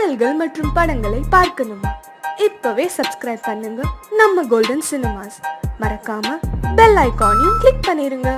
பாடல்கள் மற்றும் படங்களை பார்க்கணுமா? இப்பவே சப்ஸ்கிரைப் பண்ணுங்க நம்ம கோல்டன் சினிமாஸ். மறக்காம பெல் ஐகானையும் கிளிக் பண்ணிருங்க.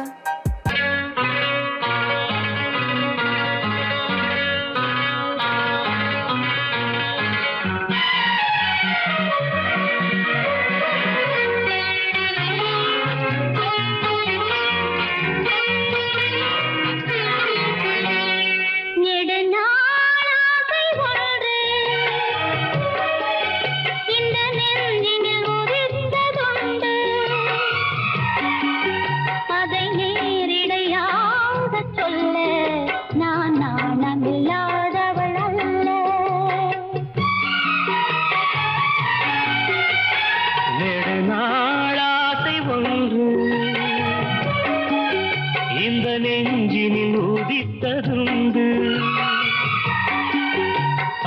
நெஞ்சினில் உதித்ததுண்டு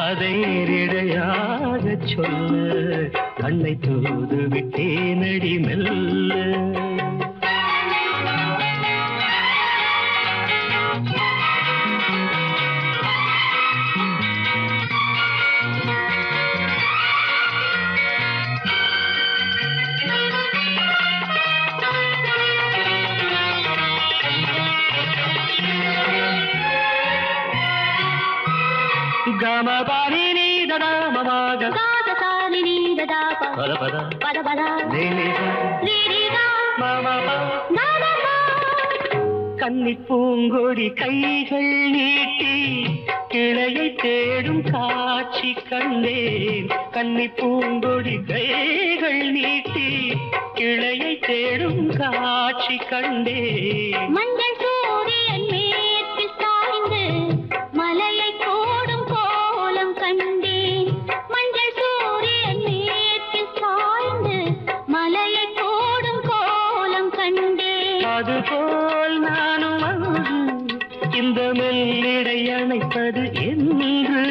அதை நேரிடையாக சொல்ல கண்ணை தூது விட்டேனடி மெல்ல. Gama bani ni dada mama ga da da ni ni dada pa pada pada ni ni da mama pa na na pa. கன்னி பூங்கொடி கைகள் நீட்டி கிளையை தேடும் காட்சி கண்டேன். கன்னி பூங்கொடி கைகள் நீட்டி கிளையை தேடும் காட்சி கண்டேன். மஞ்சள் சூரியன் மேற்கு சாய்ந்து மலையை கோடும் கோலம் கண்டேன். மஞ்சள் சூரியன் மேற்கு சாய்ந்து மலையை கோடும் கோலம் கண்டேன். அதுபோல் நானும் வந்து இந்த மெல்லிடை அணைப்பது என்று.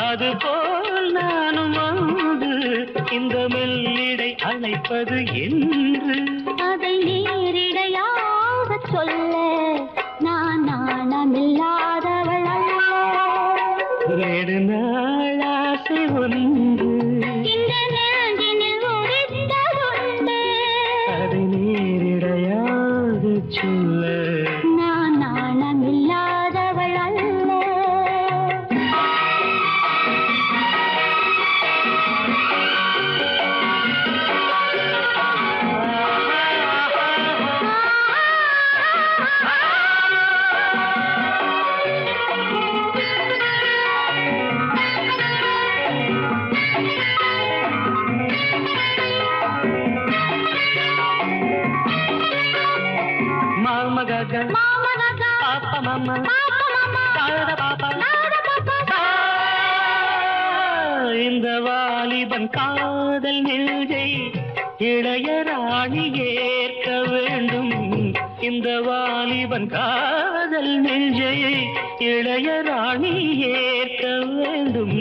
அதுபோல் நானும் வந்து இந்த மெல்லிடை அணைப்பது என்று. அதை நேரிடையாக சொல்ல நான் நாணமில்லாதவள் அல்ல. ஏழு நாள் ஆசை ஒன்று இந்த நெஞ்சினில் உதித்ததுண்டு. அதை நேரிடையாக சொல்ல நான் நாணமில்லாதவள் அல்ல. Mama gaga, papa mama, dada papa, இந்த வாலிபன் காதல் நெஞ்சை இளையராணி ஏற்க வேண்டும். இந்த வாலிபன் காதல் நெஞ்சை இளையராணி ஏற்க வேண்டும்.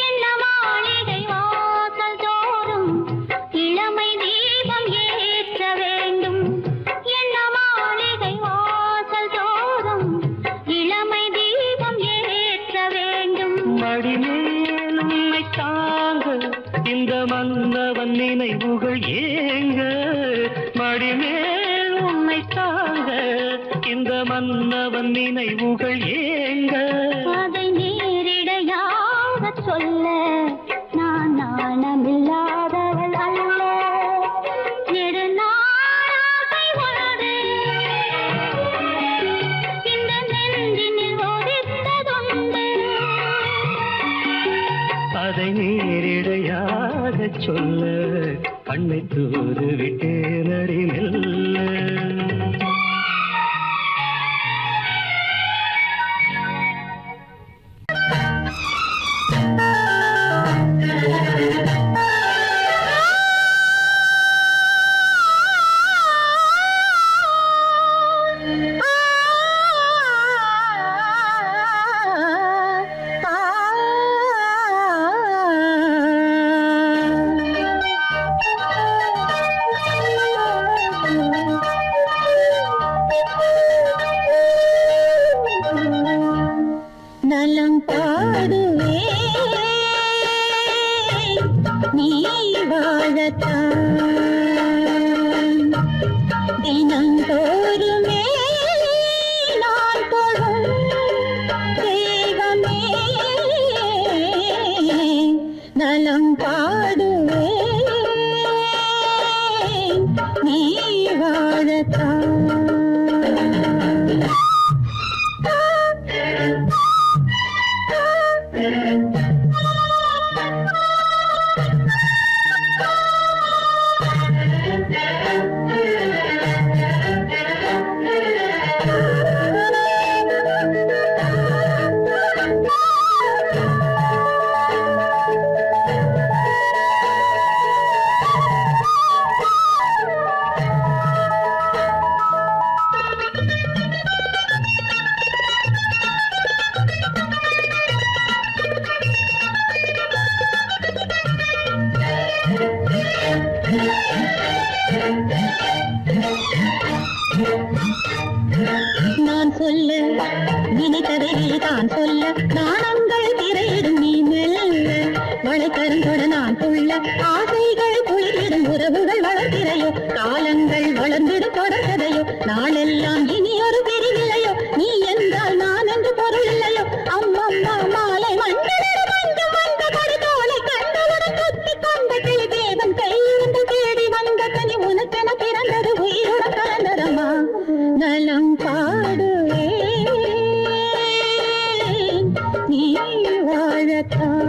என்ன மாளிகை வாசல் தோறும் இளமை தீபம் ஏற்ற வேண்டும். என்ன மாளிகை வாசல் தோறும் இளமை தீபம் ஏற்ற வேண்டும். மடிமேல் உன்னை தாங்க இந்த மன்னவன் நினைவுகள் ஏங்க. மடிமேல் உன்னை தாங்க இந்த மன்னவன் நினைவுகள் ஏங்க. அதை நேரிடையாக சொல்ல நான் நாணமில்லாதவள் அல்ல. நெடுநாளாகை ஒன்று இந்த நெஞ்சினில் ஒதித்ததுண்டு. அதை நேரிடையாக சொல்ல கண்ணை தூது விட்டேனடி மெல்ல. தினந்தோறுமே நான் தொழும் தெய்வமே நலம் பாடுவே நீ வாழத்தான் நான் சொல்ல நினைத்ததை தான் சொல்ல நாணங்கள் திரையிடும் நீ மெல்ல வளைக்கருங்கொட நான் கொள்ள ஆசைகள் குளிரிடும் உறவுகள் வளர்த்திரையோ காலங்கள் வளர்ந்திடும் தொடர்கதையோ நாளெல்லாம் இனி ஒரு பிரிவிலையோ நீ என்றால் நான் என்று பொருள் இல்லையோ அம்மம்மா மாலை மண்டலம் மஞ்சம் வந்த கொடி தோலை கண்டவுடன் குத்தி கொண்ட கிளி தேவன் கையிருந்து தேடி வந்த கனி உனக்கென பிறந்தது உயிருடன் கலந்ததம்மா நலம் பாடுவே நீ வாழத்தான்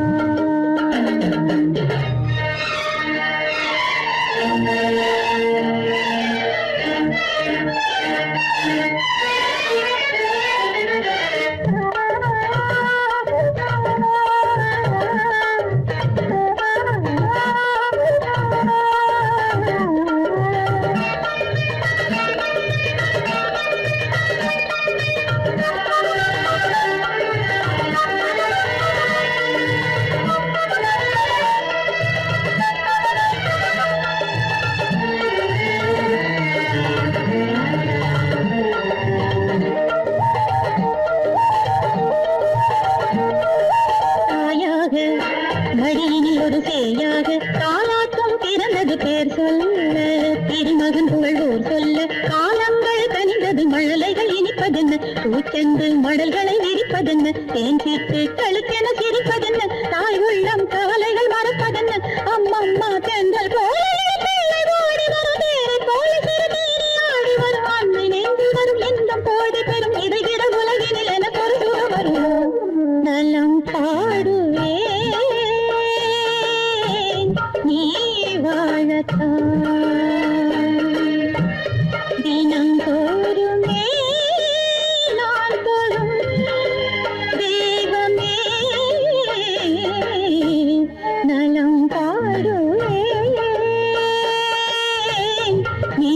மடியினில் ஒரு சேயாக தாலாட்டம் பிறந்தது பேர் சொல்ல திருமகன் புகழ்வோர் சொல்ல காலங்கள் கனிந்தது மழலைகள் இனிப்பதென்ன பூச்செண்டு மடல்களை விரிப்பதென்ன தேன் சீட்டு கழுக்கென சிரிப்பதென்ன தாய் உள்ளம் கவலைகள் மறப்பதென்ன அம்மம்மா தென்றல் போல ஓடி வரும் தேரை போல சிறுநீரி ஆடி வரும் அன்னை நெஞ்சு வரும் இன்பம் கோடி பெறும் இடைகிட உலகினில் என பொறுத்து வரும் நலம் பாடுவே நீ வாழத்தான் தினந்தோறுமே நான் தொழும் தெய்வமே நலம் பாடுவே நீ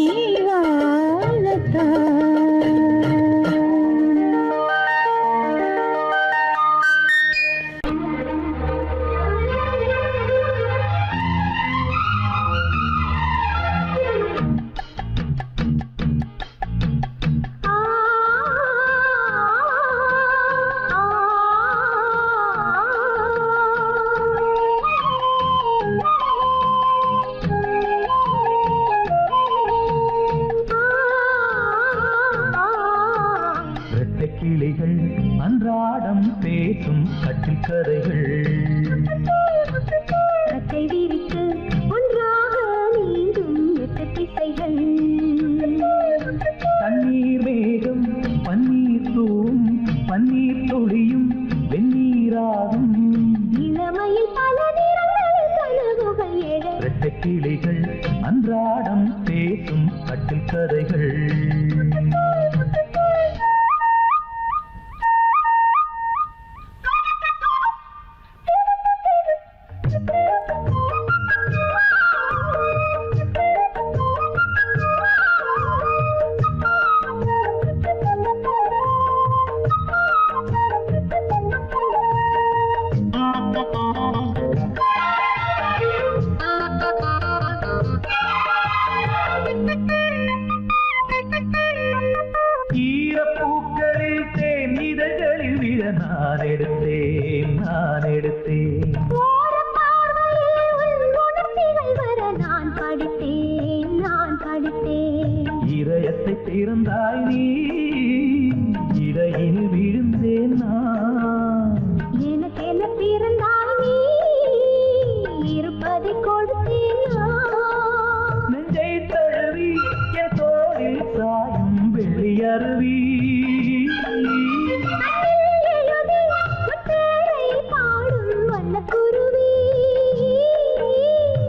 வாழத்தான் கிளிகள் அன்றாடம் பேசும் கட்டில் கதைகள் கட்டை விரித்து ஒன்றாக நீங்கும் எட்டு திசைகள் தண்ணீர் மேகம் பன்னீர் தூவும் பன்னீர் துளியும் வெந்நீராகும் இளமையில் பல நிறங்கள் கனவுகள் எழ இரட்டை கிளிகள் அன்றாடம் பேசும் கட்டில் கதைகள் நான் எடுத்தேன் ஓர பார்வையில் உன் உணர்ச்சிகள் வர பிறந்தாய் நீ இடையில் விழுந்தேன் நான் எனக்கென பிறந்தாய் நீ இருப்பதை கொடுத்தேன் நான். நெஞ்சை தழுவி என் தோளில் சாயும் வெள்ளி அருவி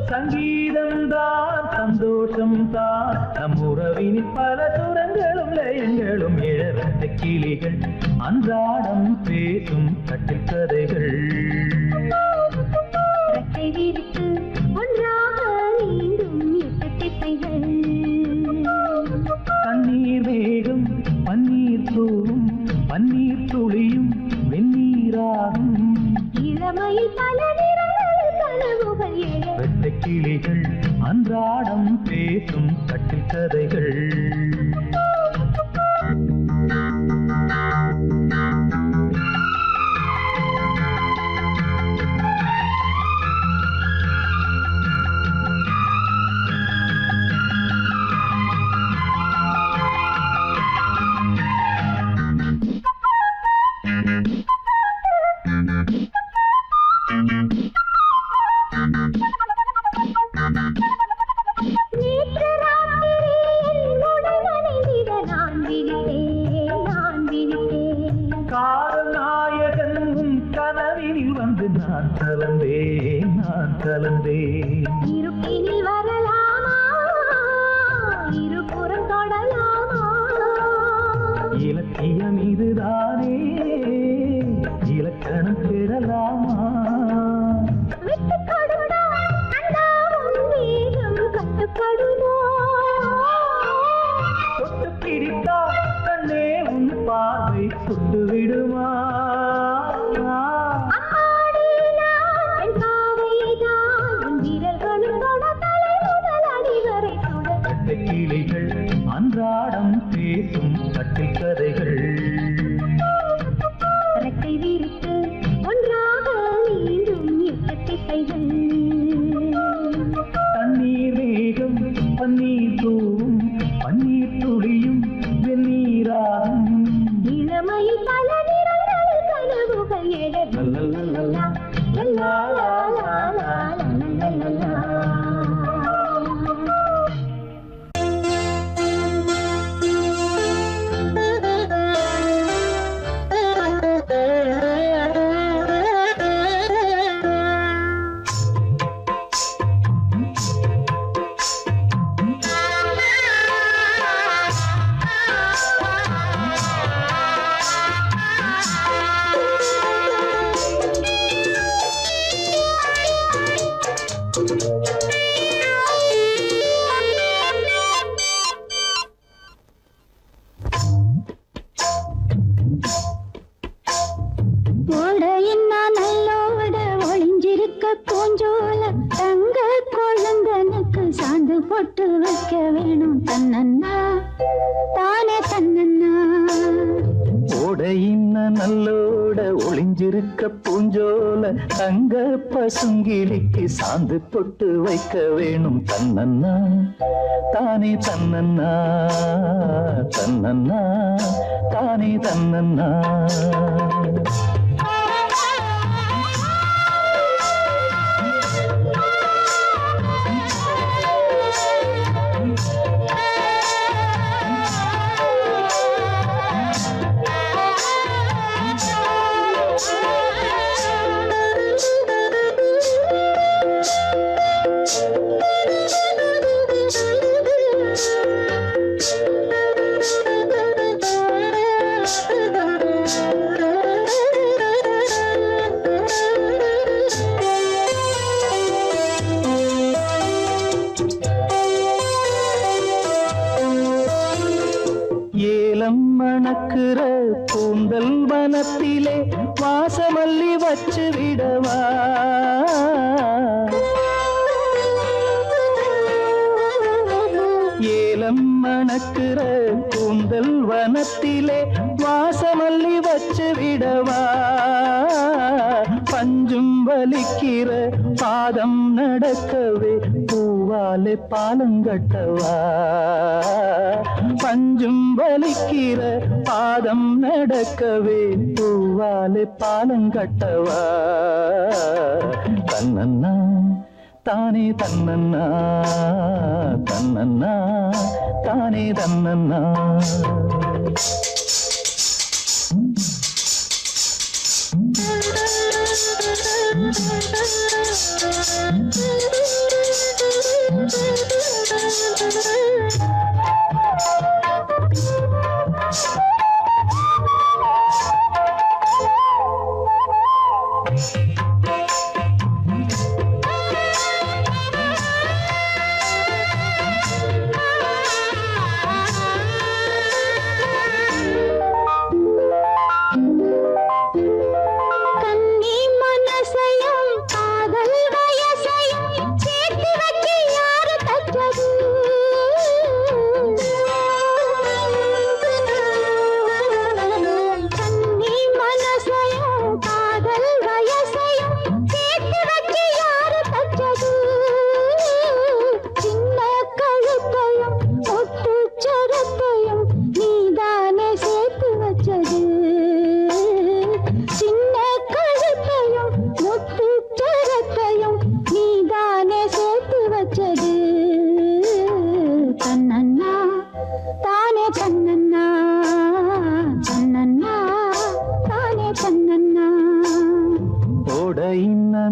சங்கீதம் தான் சந்தோஷம் தான் நம் உறவினில் பல சுரங்களும் லயங்களும் இழந்த கிளிகள் அன்றாடம் பேசும் கட்டில் கதைகள் தண்ணீர் வேகம் பன்னீர் தூவும் பன்னீர் துளியும் வெந்நீராகும் இளமையில் பல நிறங்கள் கனவுகள் வெட்ட கிளிகள் அன்றாடம் பேசும் கட்டில் கதைகள் காதல் நாயகன் கனவினில் வந்து நான் கலந்தேன் இருப்பினில் வரலாமா இருபுறம் தொடலாமா இலக்கியம் இதுதானே இலக்கணம் பெறலாமா விட்டு கொடுத்தால் அண்ணாவும் வேகம் கட்டுப்படுமோ தொட்டு பிடித்தால் கண்ணே உன் பார்வை சுட்டு விடுமா கிளிகள் அன்றாடம் பேசும் கட்டில் கதைகள் விரித்து ஒன்றாக மீண்டும் எட்டு திசைகள் தண்ணீர் வேகம் பன்னீர் தூவும் பன்னீர் துளியும் வெந்நீராகும் இளமையில் பல நிறங்கள் கனவுகள் பூஞ்சோல தங்க குழந்தனுக்கு சாந்து போட்டு வைக்க வேணும் தன்னன்னா தானே தன்னன்னா ஓடையின்ன நல்லோட ஒளிஞ்சிருக்க பூஞ்சோல தங்க பசுங்கிளிக்கு சாந்து போட்டு வைக்க வேணும் தன்னன்னா தானே தன்னன்னா தன்னன்னா தானே தன்னன்னா மணக்குற கூந்தல் வனத்திலே வாசமல்லி வச்சு விடவா ஏலம் மணக்குற கூந்தல் வனத்திலே வாசமல்லி வச்சு விடவா பஞ்சும் வலிக்கிற பாதம் நடக்கவே பூ பூவாலே பாலங்கட்டவா பஞ்சும் வலிக்கிற பாதம் நடக்கவே பூவாலே பாலங்கட்டவா தன்னன்னா தானே தன்னன்னா தன்னன்னா தானே தன்னன்னா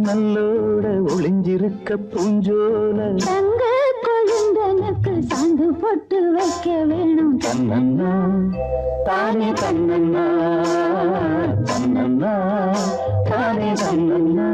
நல்லோட ஒளிஞ்சிருக்க பூஞ்சோல தங்க கொழுந்தனுக்கு சாந்து போட்டு வைக்க வேணும் தன்னன்னா தானே தன்னன்னா தன்னன்னா தானே தன்னன்னா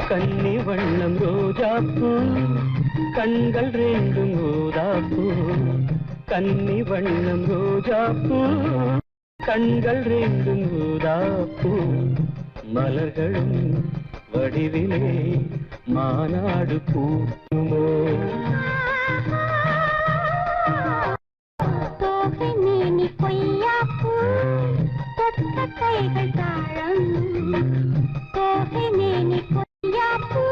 கன்னி வண்ணம் ரோஜாப்பூ கண்கள் ரெண்டும் ஊதாப்பூ கன்னி வண்ணம் ரோஜாப்பூ கண்கள் ரெண்டும் ஊதாப்பூ மலர்களும் வடிவிலே மாநாடு பூமோ கைகள் தாழம் தோகை மேனி கொய்யாப்பூ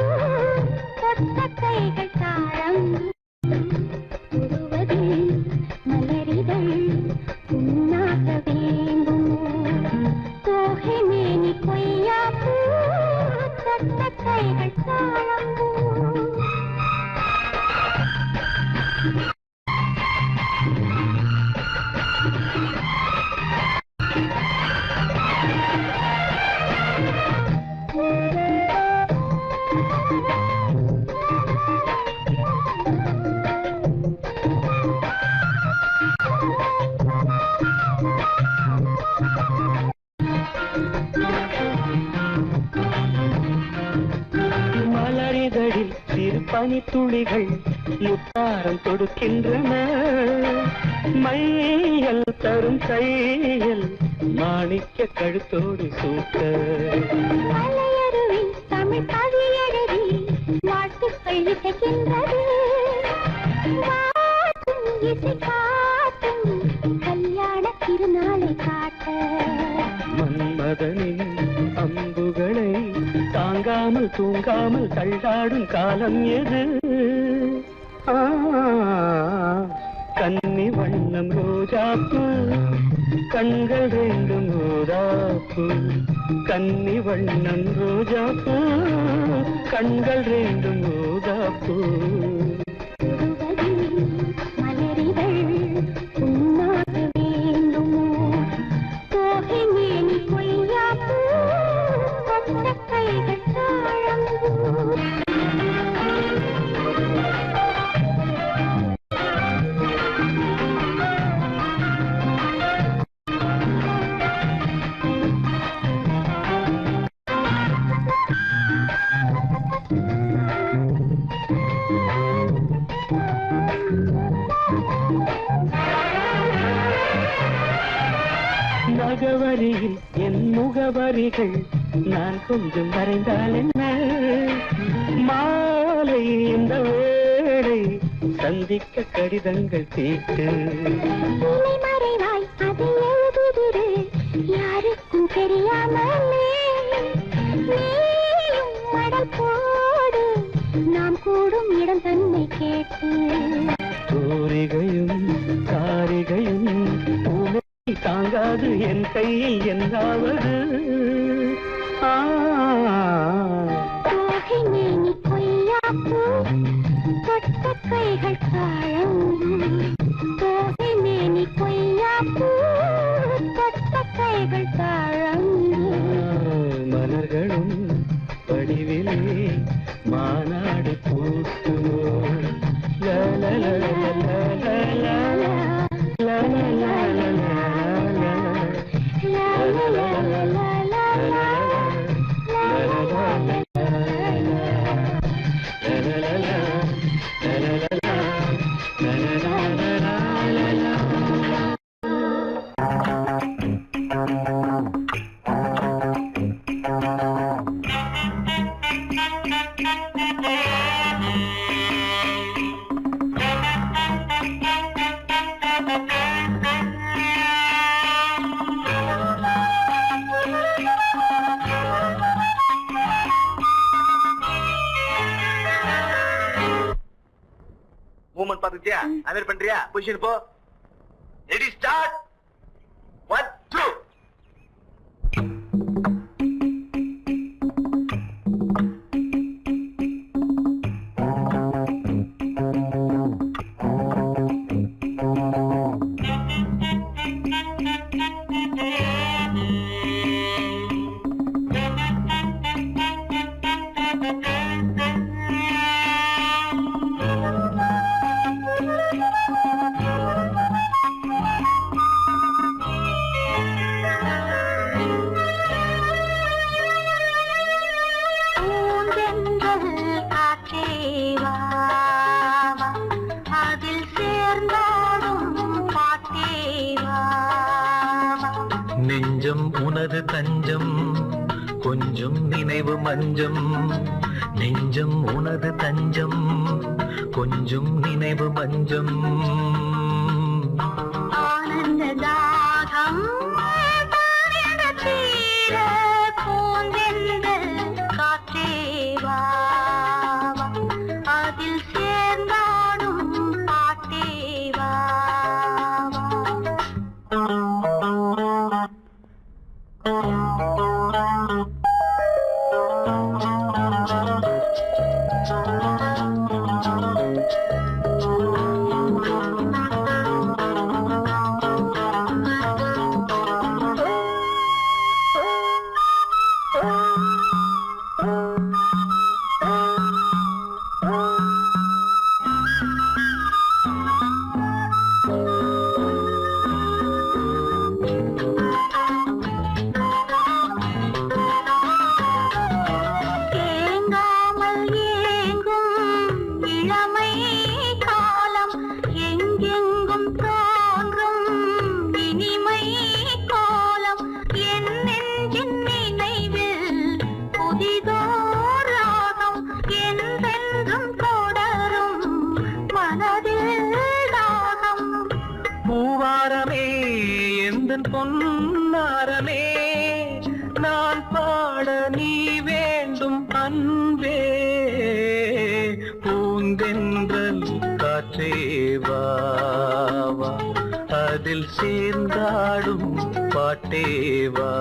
தொட்ட கைகள் தாழம் முழுவதில் மலரிதழ் உண்ணாக வேண்டும் தோகை மேனி கொய்யாப்பூ தொட்ட கைகள் தாழம் மலரிதழில் சிறு பனித்துளிகள் முத்தாரம் தொடுக்கின்றன மையல் தரும் கையல் மாணிக்க கழுத்தோடு சூட்ட மலையருவி தமிழ் கவியழகி வாழ்த்துக்கள் இசைக்கின்றது காட்டும் இசை காட்டும் கல்யாண திருநாளை காட்ட மன்மதனின் அம்புகளை தாங்காமல் தூங்காமல் தள்ளாடும் காலம் எது கன்னி வண்ணம் ரோஜாப்பூ கண்கள் ரெண்டும் ஊதாப்பூ கன்னி வண்ணம் ரோஜாப்பூ கண்கள் ரெண்டும் ஊதாப்பூ மலரிதழ் உண்ணாக வேண்டுமோ தோகை மேனி கொய்யாப்பூ தொட்ட கைகள் தாழம் ராகவரியில் என் முகவரிகள் நான் கொஞ்சம் வரைந்தால் என்ன மாலை இந்த வேளை சந்திக்க கடிதங்கள் கேட்டு மறைவாய் அதை எழுதுதிரு யாருக்கும் தெரியாமலே நீயும் மடல் போடு நாம் கூடும் இடம் தன்னை கேட்டு தூரிகையும் காரிகையும் பூனை தாங்காது என் கையில் என்னாவது நீ பொய்யாப்பு தொட்ட கைகள் தாழங்கும் தோகை மேனி பொய்யாப்பு தொட்ட கைகள் தாழங்கும் மலர்களும் வடிவிலே மாநாடு பூசுமோ மூமெண்ட் பாத்துட்டியா? அது பண்றியா? பொசிஷன் போ. Ready start. 1 2 நெஞ்சம் உனது தஞ்சம் கொஞ்சம் நினைவு மஞ்சம் நெஞ்சம் உனது தஞ்சம் கொஞ்சம் நினைவு மஞ்சம் ஆனந்த தாகம் தீர பூந்தென்றல் காற்றே வா அதில் சேர்ந்தாடும் பாட்டே வா பொன்னாரமே நான் பாட நீ வேண்டும் அன்பே பூந்தென்றல் காற்றே வா அதில் சேர்ந்தாடும் பாட்டே வா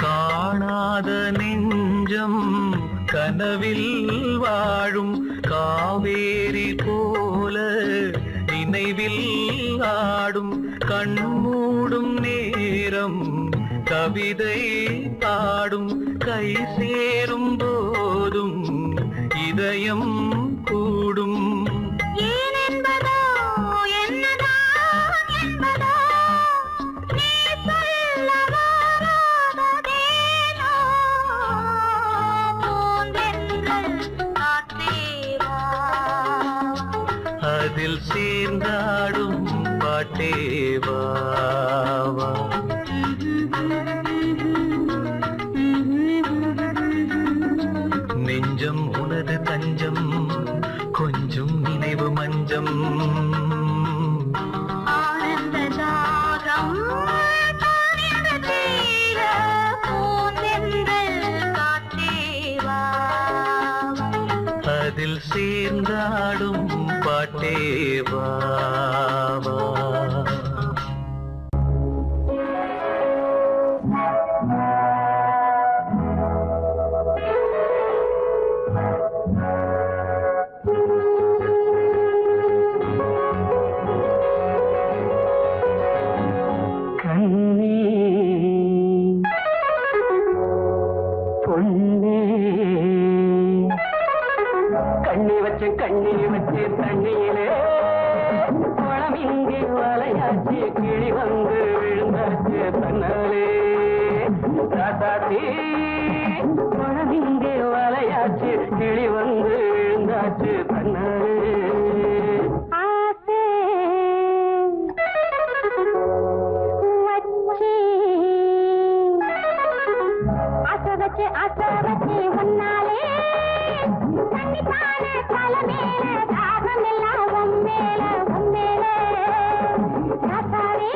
காணாத நெஞ்சம் கனவில் வாழும் காவேரி போல நினை நிலவில் ஆடும் கண்மூடும் நேரம் கவிதை பாடும் கை சேரும் போதும் இதயம் கூடும் ஏன் என்பதோ என்னதான் என்பதோ நீ சொல்ல வராததேனோ பூந்தென்றல் காத்தேவா அதில் சேர்ந்தாடும் பாட்டேவா நெஞ்சம் உனது தஞ்சம் கொஞ்சம் நினைவு மஞ்சம் ஆனந்த தாகம் தானியத தீர பூந்தென்றல் காத்தேவா அதில் சேர்ந்தாடும் பாட்டேவா கண்ணி வச்சு தண்ணியிலே குளம் இங்கே வலையாச்சு கிளி வந்து விழுந்தாச்சு தன்னாலே ராசாத்தி குளம் இங்கே வலையாச்சு கிளி வந்து விழுந்தாச்சு தன்னாலே ஆசை வச்சு உன்னாலே தண்ணி பான தலை மேல தாகம் எல்லாம் உம்மேல ராசாவே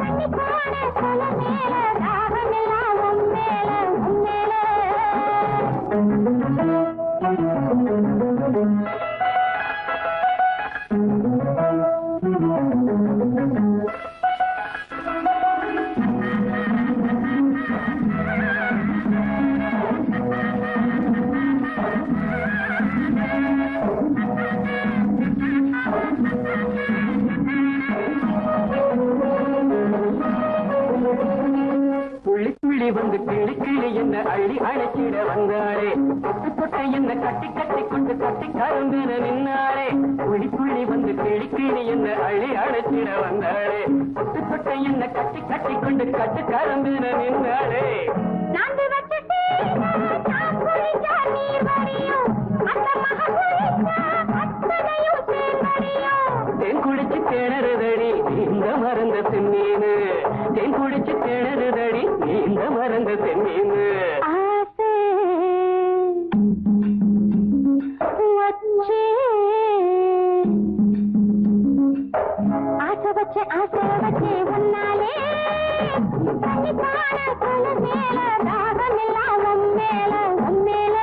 தண்ணி பான தலை மேல தாகம் எல்லாம் உம்மேல வந்து கிளி கிளி என்ன அள்ளி அழைச்சிட வந்தாளே தொட்டை என்ன கட்டி கட்டி கொண்டு கட்டி கரும்பின நின்னாளே புள்ளி வந்து கிளி கிளி என்ன அள்ளி அழைச்சிட வந்தாளே தொட்டை என்ன கட்டி கட்டி கொண்டு கட்டி கரும்பின நின்னாளே தேன் குடிச்சு திணறுதடி இந்த மறந்த செம்மீனு தேன் குடிச்சு திணறுதடி இந்த மறந்த செம்மீனு ஆசை வச்சு உன்னாலே தண்ணி பான தலை மேல தாகம் எல்லாம் உம்மேல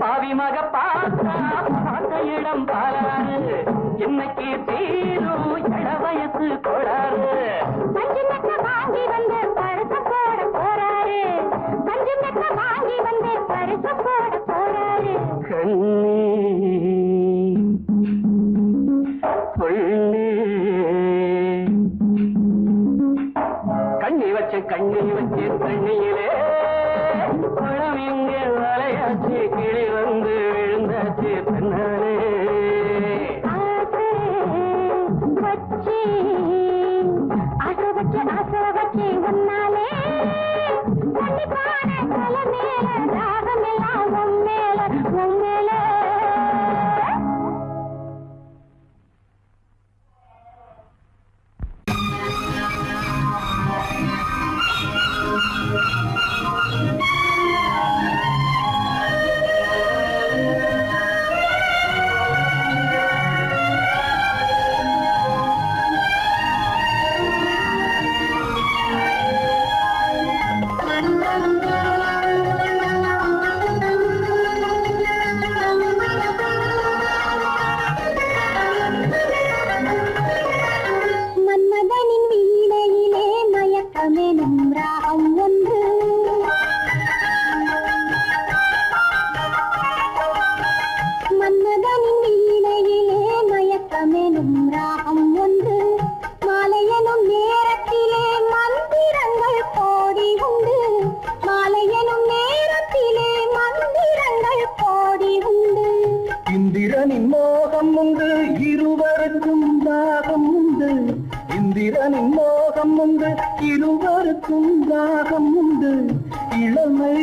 பாவி மக பார்த்த இடம் பாராரு இன்னைக்கு தீரும் இள வயசு கோடாரு வாங்கி வந்து பரிசு போட போறாரு வாங்கி வந்து பரிசு போட போறாரு கண்ணி வச்சு தண்ணியிலே குளம் இங்கே வலையாச்சு கிளி வந்து விழுந்தாச்சு தன்னாலே ஆசை வச்சு உன்னாலே தண்ணி பான தலை மேல தாகம் எல்லாம் உம்மேல இந்திரனின் மோகம் உண்டு இருவருக்கும் தாகம் உண்டு இந்திரனின் மோகம் உண்டு இருவருக்கும் தாகம் உண்டு இளமை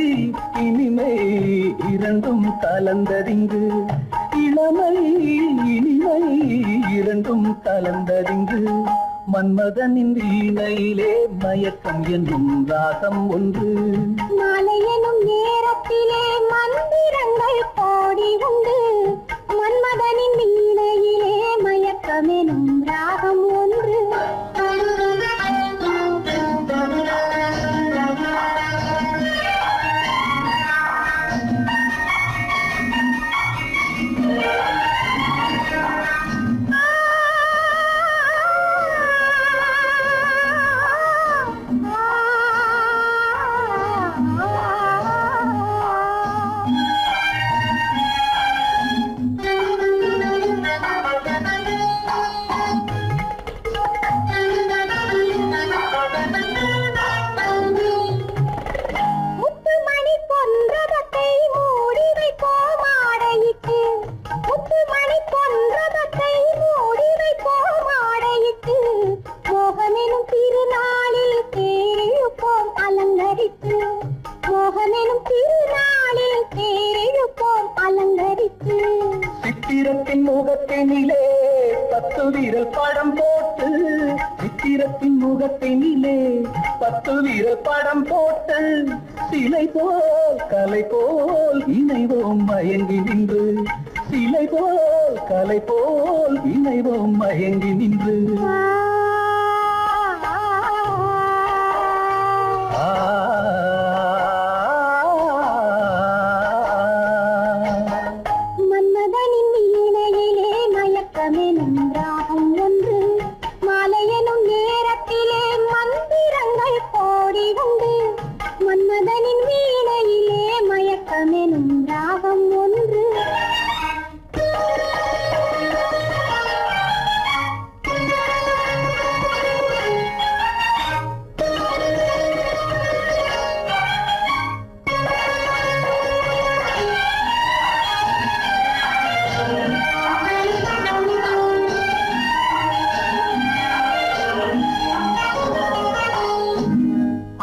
இனிமை இரண்டும் கலந்ததிங்கு இளமை இனிமை இரண்டும் கலந்ததிங்கு மன்மதனின் வீணையிலே மயக்கம் என்னும் ராகம் ஒன்று மாலை எனும் நேரத்திலே மந்திரங்கள் கோடி உண்டு மன்மதனின் வீணையிலே மயக்கமெனும் ராகம் ஒன்று சித்திரத்தின் முகத்தினிலே 10 விரல் படம் போட்டு சித்திரத்தின் முகத்தினிலே 10 விரல் படம் போட்டு சிலை போல் கலை போல் இணைவோம் மயங்கி நின்று சிலை போல் கலை போல் இணைவோம் மயங்கி நின்று மன்மதனின் வீணையிலே மயக்கமெனும் ராகம் ஒன்று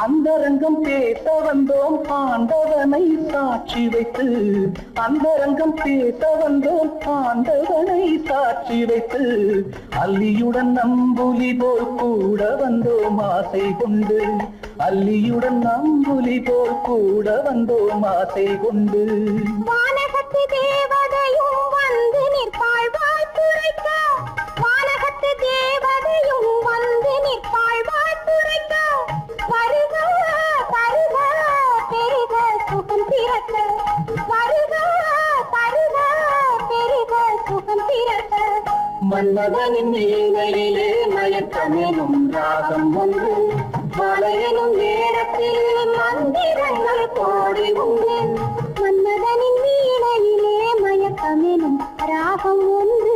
அந்தரங்கம் பேச வந்தோம் ஆண்டவனை சாட்சி வைத்து அந்தரங்கம் பேச வந்தோம் ஆண்டவனை சாட்சி வைத்து அல்லியுடன் நம்புலி போல் கூட வந்தோம் ஆசை கொண்டு அல்லியுடன் நம்புலி போல் கூட வந்தோம் ஆசை கொண்டு வானகத்து தேவதையும் வந்து நிற்பாள் வாழ்த்துரைக்க வானகத்து தேவதையும் வந்து நிற்பாள் வாழ்த்துரைக்க வருக தருக பெருக சுகம் பிறக்க வருக தருக பெருக சுகம் பிறக்க மன்மதனின் வீணையிலே மயக்கமெனும் ராகம் ஒன்று மலையனும் நேரத்தில் மந்திரங்கள் கோடி உண்டு மன்மதனின் வீணையிலே மயக்கமெனும் ராகம் ஒன்று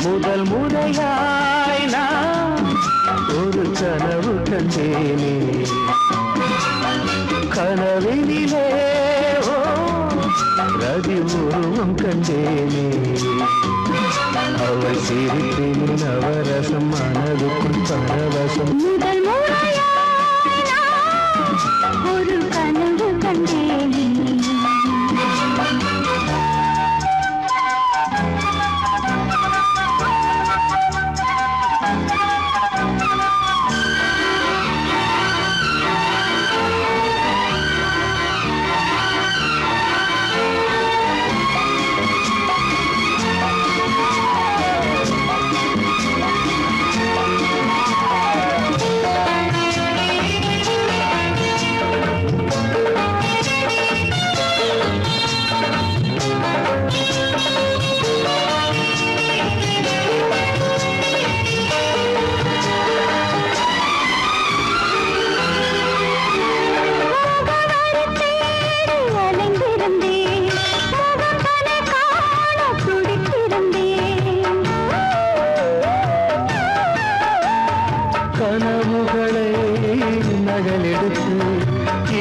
முதல் முறையாய் நான் ஒரு கனவு கண்டேனே கனவினிலே ரதி உருவம் கண்டேனே அவள் சிரிப்பின் நவரசம் மனதுக்குள் பரவசம் முதல் முறையாய் நான் ஒரு கனவு கண்டேனே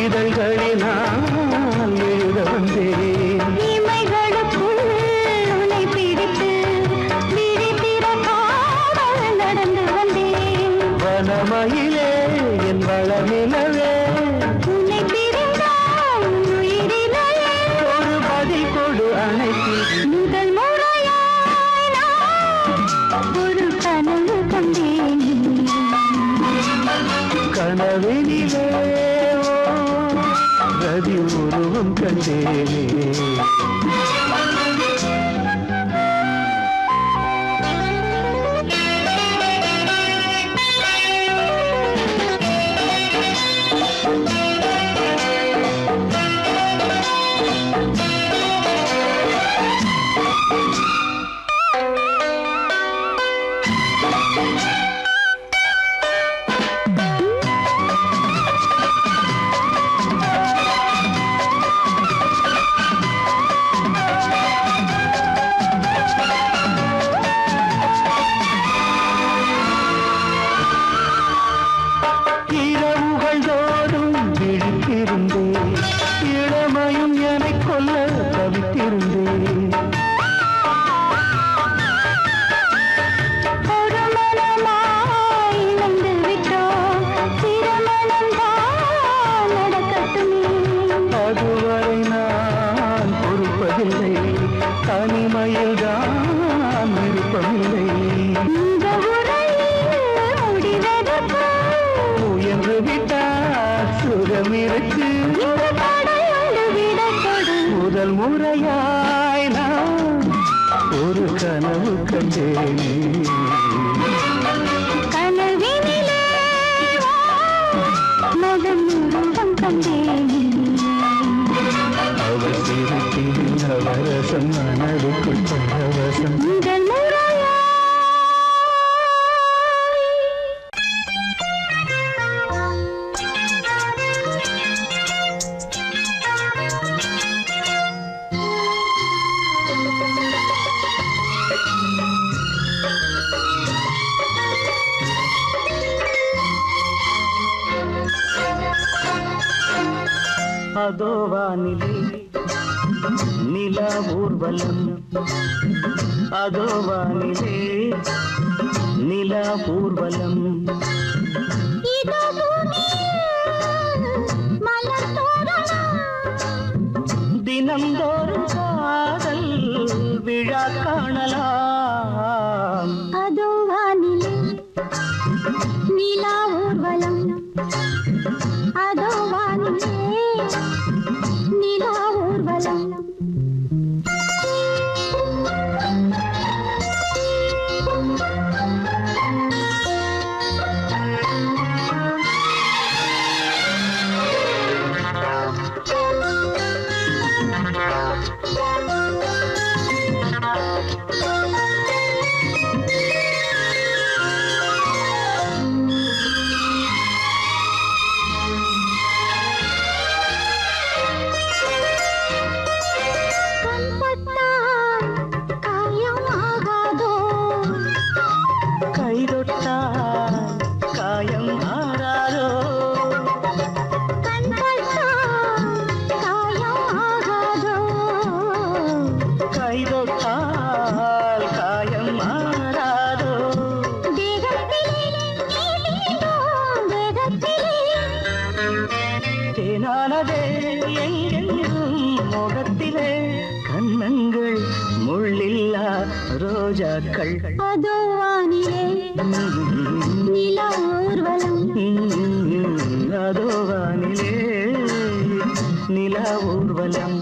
இதழ்களினால் எழுத வந்தேன். இமைகளுக்குள் உன்னை பிடித்து விழித்திர காவல் நடந்து வந்தேன். வனமயிலே என் வளநிலவே உன்னை பிரிந்தால் உயிரினையே ஒரு பதில் கொடு அணைத்தில். முதல் முறையாய் நான் ஒரு கனவு கண்டேன். கனவினிலே ரதி உருவம் கண்டேனே. இரவுகள் தோறும் விழித்திருந்தேன், இளமையும் எனக் கொல்ல தவித்திருந்தேன். ஒரு மனமாய் இணைந்து விட்டோம், திருமணம் தான் நடக்கட்டுமே. அதுவரை நான் பொறுப்பதில்லை, தனிமையில் தான் விருப்பமில்லை. இந்த உரையில் முடிவதற்கு முயன்று விட்டால் சுகமிருக்கு. இந்த தடையோடு விடை கொடு. முதல் முறையாய் நான் ஒரு கனவு கண்டேனே. கனவினிலே வா, மகன் உருவம் கண்டேன். அவள் சிரிப்பில் நவரசம் மனதுக்குள் பரவசம். முதல் முறையாய் அதோ வானிலே நிலா ஊர்வலம், அதோ வானிலே நிலா ஊர்வலம். இதோ பூமியில் மலர் தோரணம். தினந்தோறும் காதல் விழா காணலாம். அதோ வானிலே நிலா ஊர்வலம். அதோ வானிலே நிலா ஊர்வலம். கண்பட்டால் காயம் ஆகாதோ, கைதொட்டால் காயம் ஆறாரோ. கண்பட்டால் காயம் ஆகாதோ. கைதொட்டால் காயம் ஆறாரோ. தேகத்திலே நீளீடும் வேகத்திலே தேனானதே எங்கெங்கும் முகத்திலே, கண்ணங்கள் முள்ளில்லா ரோஜாக்கள். அதோ வானிலே நிலா ஊர்வலம். அதோ வானிலே நிலா ஊர்வலம்.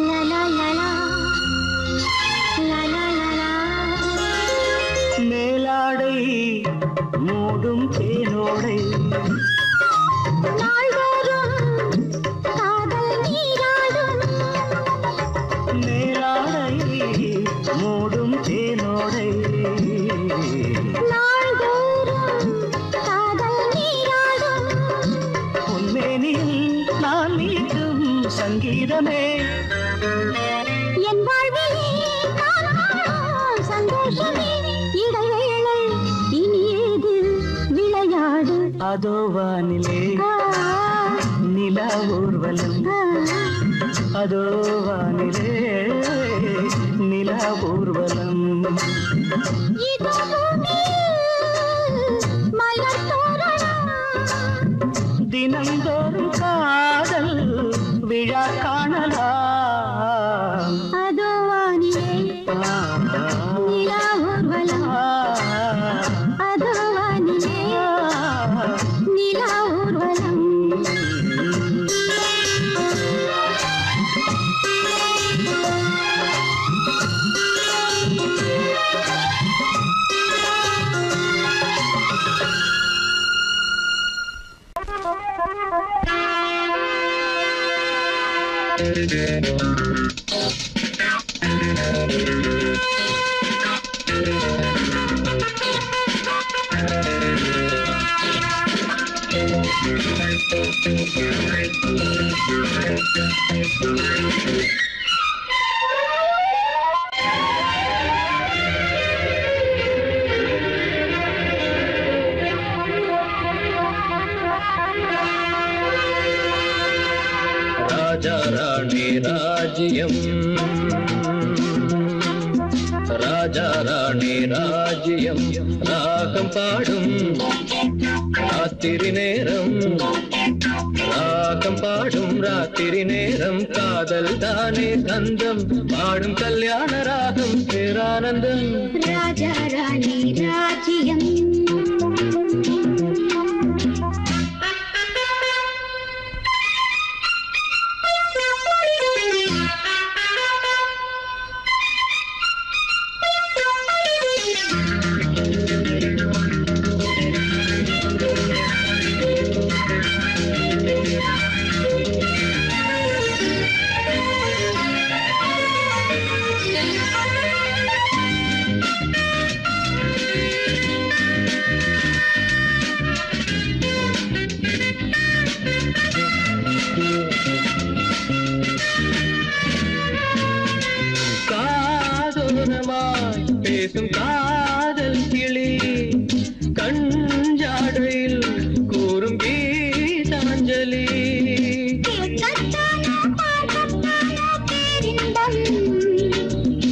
லா லா லா லா லா லா லா லா. அதோ வானிலே நிலா ஊர்வலம் அதோ வானிலே நிலா ஊர்வலம் தினந்தோறும் காதல் விழா காணலாம் அதோ வானிலே நிலா ஊர்வலம் அதோ வானிலே நிலா ஊர்வலம் ராஜா ராணி ராஜ்யம் ராஜா ராணி ராஜ்யம் ராகம் பாடும் ராத்திரி நேரம் ராகம் பாடும் ராத்திரி நேரம் காதல் தானே கந்தம் பாடும் கல்யாண ராகம் பேரானந்தம் ராஜா ராணி ராஜ்யம் பேசும் காதல் கிளி கஞ்சாடையில் கூறும் கீதாஞ்சலி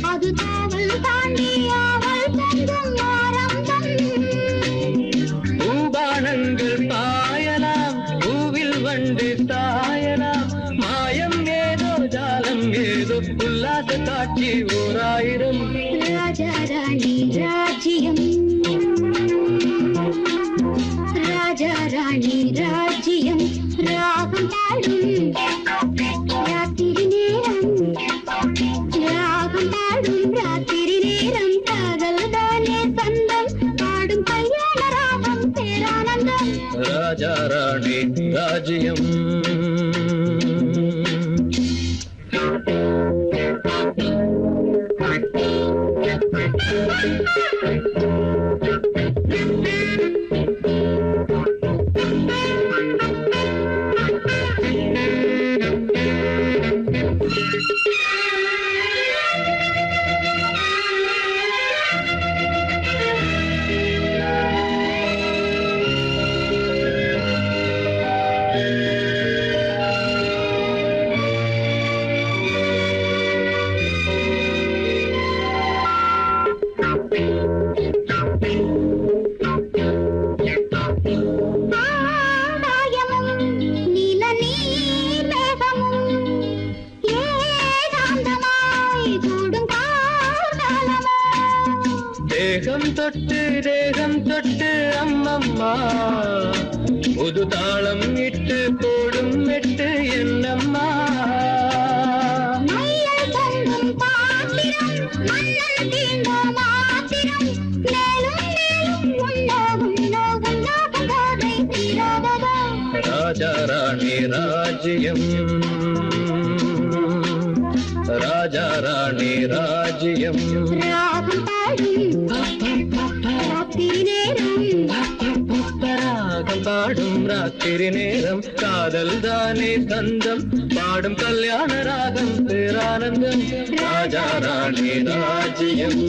அது காவல் தாண்டி அவள் தங்கும் ஆரம்பம் பூபானங்கள் பாயலாம் பூவில் வண்டு தாயலாம் மாயம் ஏதோ ஜாலம் ஏதோ உல்லாச காட்சி ஓராயிரம் ராஜா ராணி ராஜ்யம் ராஜா ராணி ராஜ்யம் ராகம் பாடும் ராத்திரி நேரம் ராகம் பாடும் ராத்திரி நேரம் காதல் தானே சொந்தம் பாடும் கல்யாண ராகம் பேரானந்தம் ராஜா ராணி ராஜ்யம் தேகம் தொட்டு அம்மம்மா புது தாளம் இட்டு போடும் மெட்டு என்னம்மா ராஜா ராணி ராஜ்யம் ராஜா ராணி ராஜ்யம் ராகம் பாடும் ராத்திரி நேரம் காதல் தானே கந்தம் பாடும் கல்யாண ராகம் பேரானந்தம் ராஜா ராணி ராஜ்யம்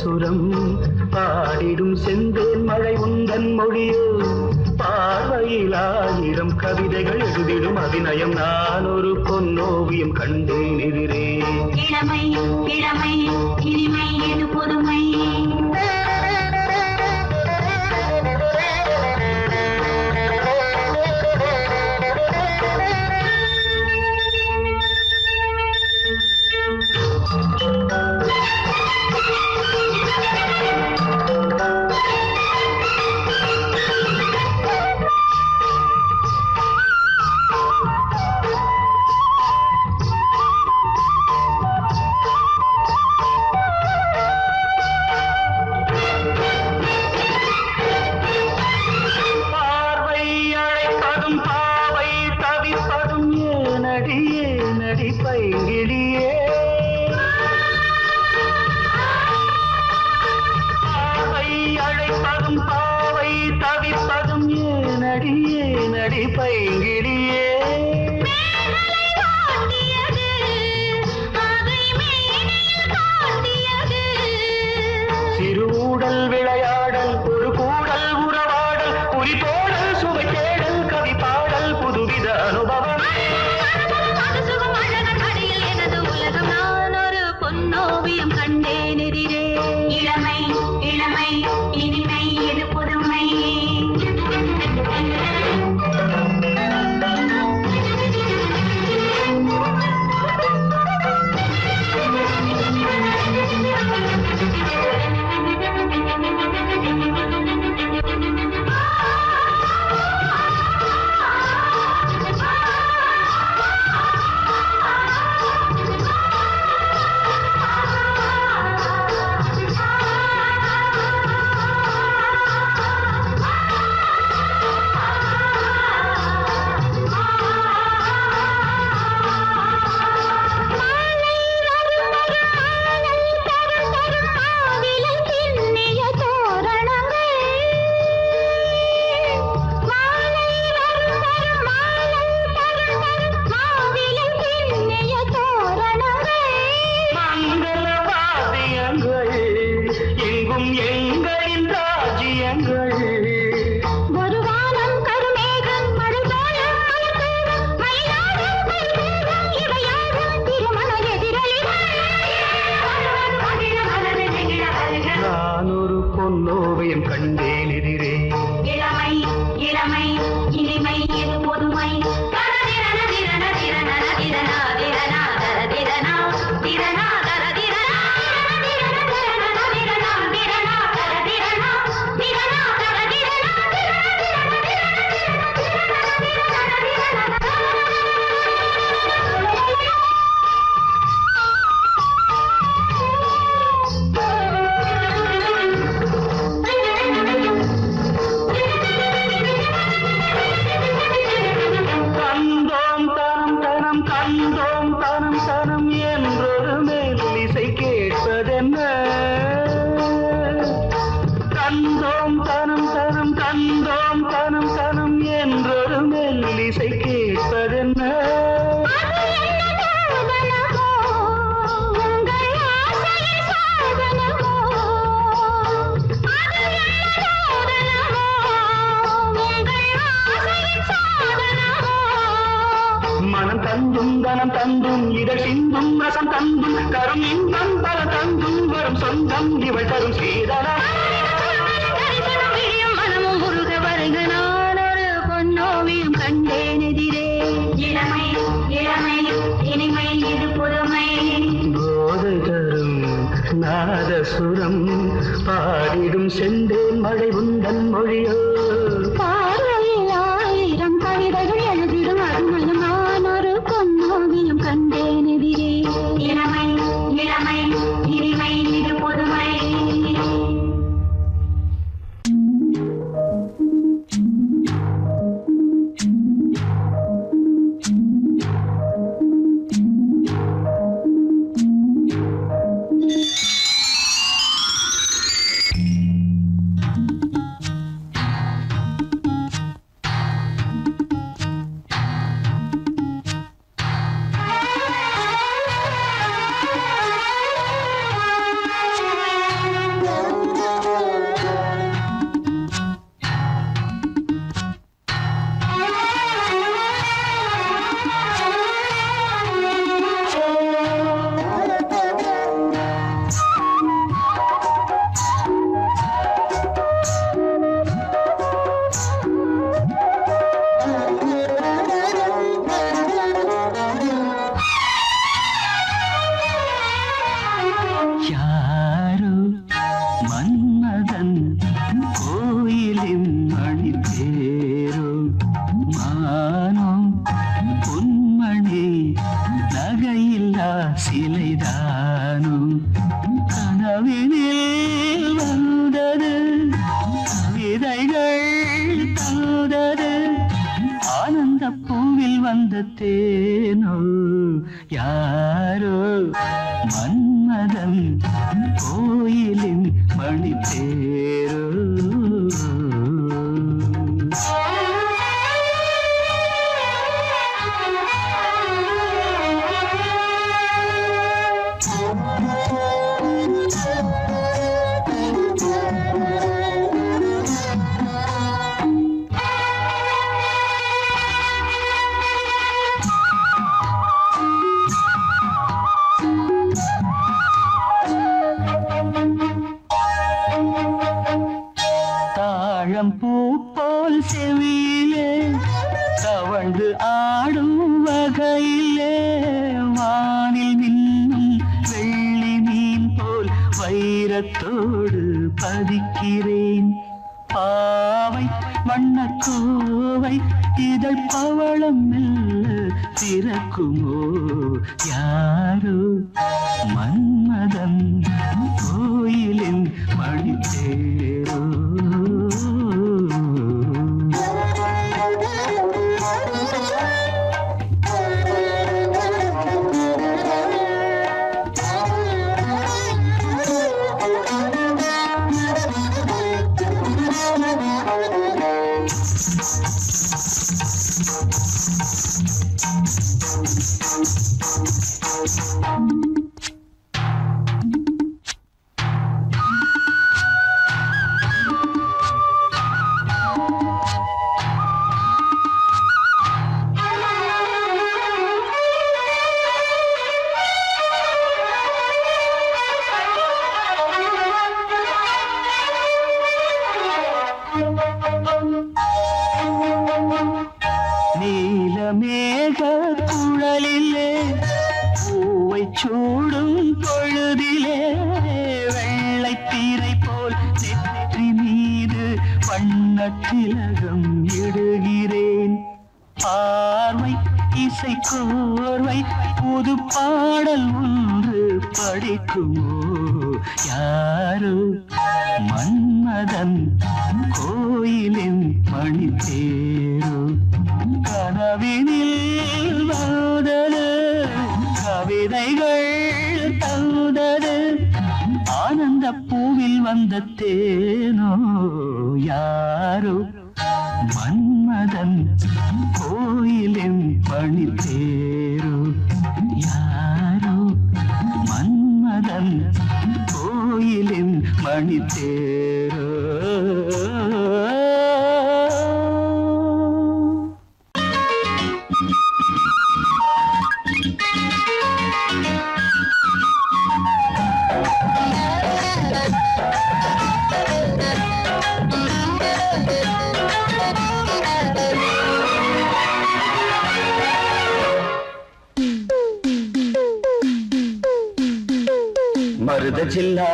சுரம் பாடிடும் செந்தேன் மழை உந்தன் மொழியோ பார்வையில் 1000 கவிதைகள் எழுதிடும் அபிநயம் நான் ஒரு பொன்னோவியம் கண்டேன் எதிரே இளமை இளமை இனிமை இது புதுமை சிறுஊடல் விளையாடல் ஒரு கூடல் உறவாடல் குறிப்போடல் சுவை தேடல் கவி பாடல் புதுவித அனுபவம் எனது உலகம் நான் ஒரு பொன்னோவியம் கண்டேன் எதிரே இளமை இளமை இனிமை இது புதுமை கண்டேன் எதிரே இளமை இளமை இனிமை இது புதுமை மனம் தந்தும் தனம் தந்தும் இதழ் சிந்தும் ரசம் தந்தும் கரும் இன்பம் பல தந்தும் வரும் சொந்தம் இவள் தரும் சீதனம் மனமும் முருக வருக நான் ஒரு பொன்னோவியம் கண்டேன் எதிரே இளமை இளமை இனிமை இது புதுமை போதை தரும் நாதசுரம் பாடிடும் செந்தேன் மழை உந்தன் மொழியோ பார்வையில் 1000 கவிதைகள் எழுதிடும் அருமையும் நான் ஒரு பொன்னோவியம் கண்டேன் எதிரே இளமை இளமை இனிமை இது புதுமை கனவினில் வந்தது விதைகள் தந்தது ஆனந்த பூவில் வந்த தேனோ யாரோ மன்மதன் கோயிலின் மணி தேரோ பூ போல் செவியிலே தவழ்ந்து ஆடும் வகையிலே வானில் மின்னும் வெள்ளி மீன் போல் வைரத்தோடு பதிக்கிறேன் பாவை வண்ணக்கோவை இதழ் பவளம் மெல்ல திறக்குமோ யாரோ மன்மதன் கோயிலின் மணித்தேரோ நீலமேக குழலிலே பூவை சூடும் பொழுதிலே வெள்ளை தீரை போல் நெற்றி மீது வண்ணத்திலகம் இடுகிறேன் பார்வை இசை கோர்வை புது பாடல் ஒன்று படிக்குமோ யாரோ மன்மதன் கோயிலின் மணி தேரோ கனவினில் வந்தது கவிதைகள் தந்தது ஆனந்த பூவில் வந்த தேனோ யாரோ மன்மதன் கோயிலின் பணி தேரோ யாரோ மன்மதன் கோயிலின் மணி தேரோ மருத ஜில்லா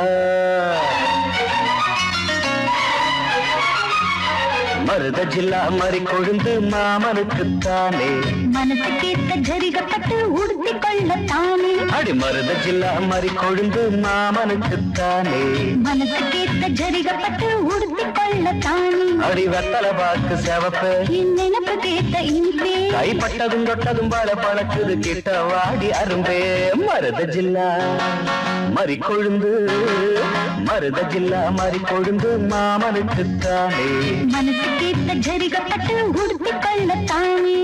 மருத ஜில்லா மறி கொழுந்து மாமனுக்குத்தானே மனசு கேட்ட ஜரிகப்பட்டு உடுத்திக் கொள்ளத்தானே அடி மருத ஜில்லா மறி கொழுந்து மாமனுக்குத்தானே மனசு கேட்ட ஜரிகப்பட்டு உடுத்திக் கொள்ளத்தானே அடி வெத்தல பாக்கு செவப்பு என் நினைப்பு கேட்ட இன்பே கைப்பட்டதும் தொட்டதும் பல பழக்குது கிட்ட வாடி அரும்பே மருத ஜில்லா மறி கொழுந்து மருத ஜில்லா மறி கொழுந்து மாமனுக்குத்தானே மனசு கேட்ட ஜரிகப்பட்டு உடுத்திக் கொள்ளத்தானே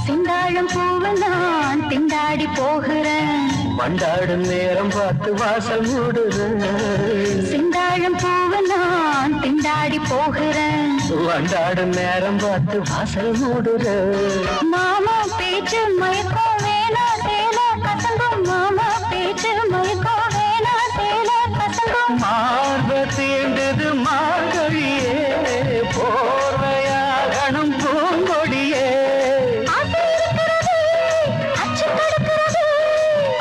செந்தாழம் பூவை நான் திண்டாடி போகிறேன் மண்டாடும் நேரம் பார்த்து வாசல் மூடுற செந்தாழம் பூவை உன்னோடு நான் திண்டாடி போகிறேன். வண்டாடும் நேரம் பார்த்து வாசல் மூடுற. மாமா பேச்சு மயக்கம் வேணா தேல கசங்கும். மாமா பேச்சு மயக்கம் வேணா தேல கசங்கும். மார்ப தீண்டது மார்கழியே, போர்வையாகணும் பூங்கொடியே.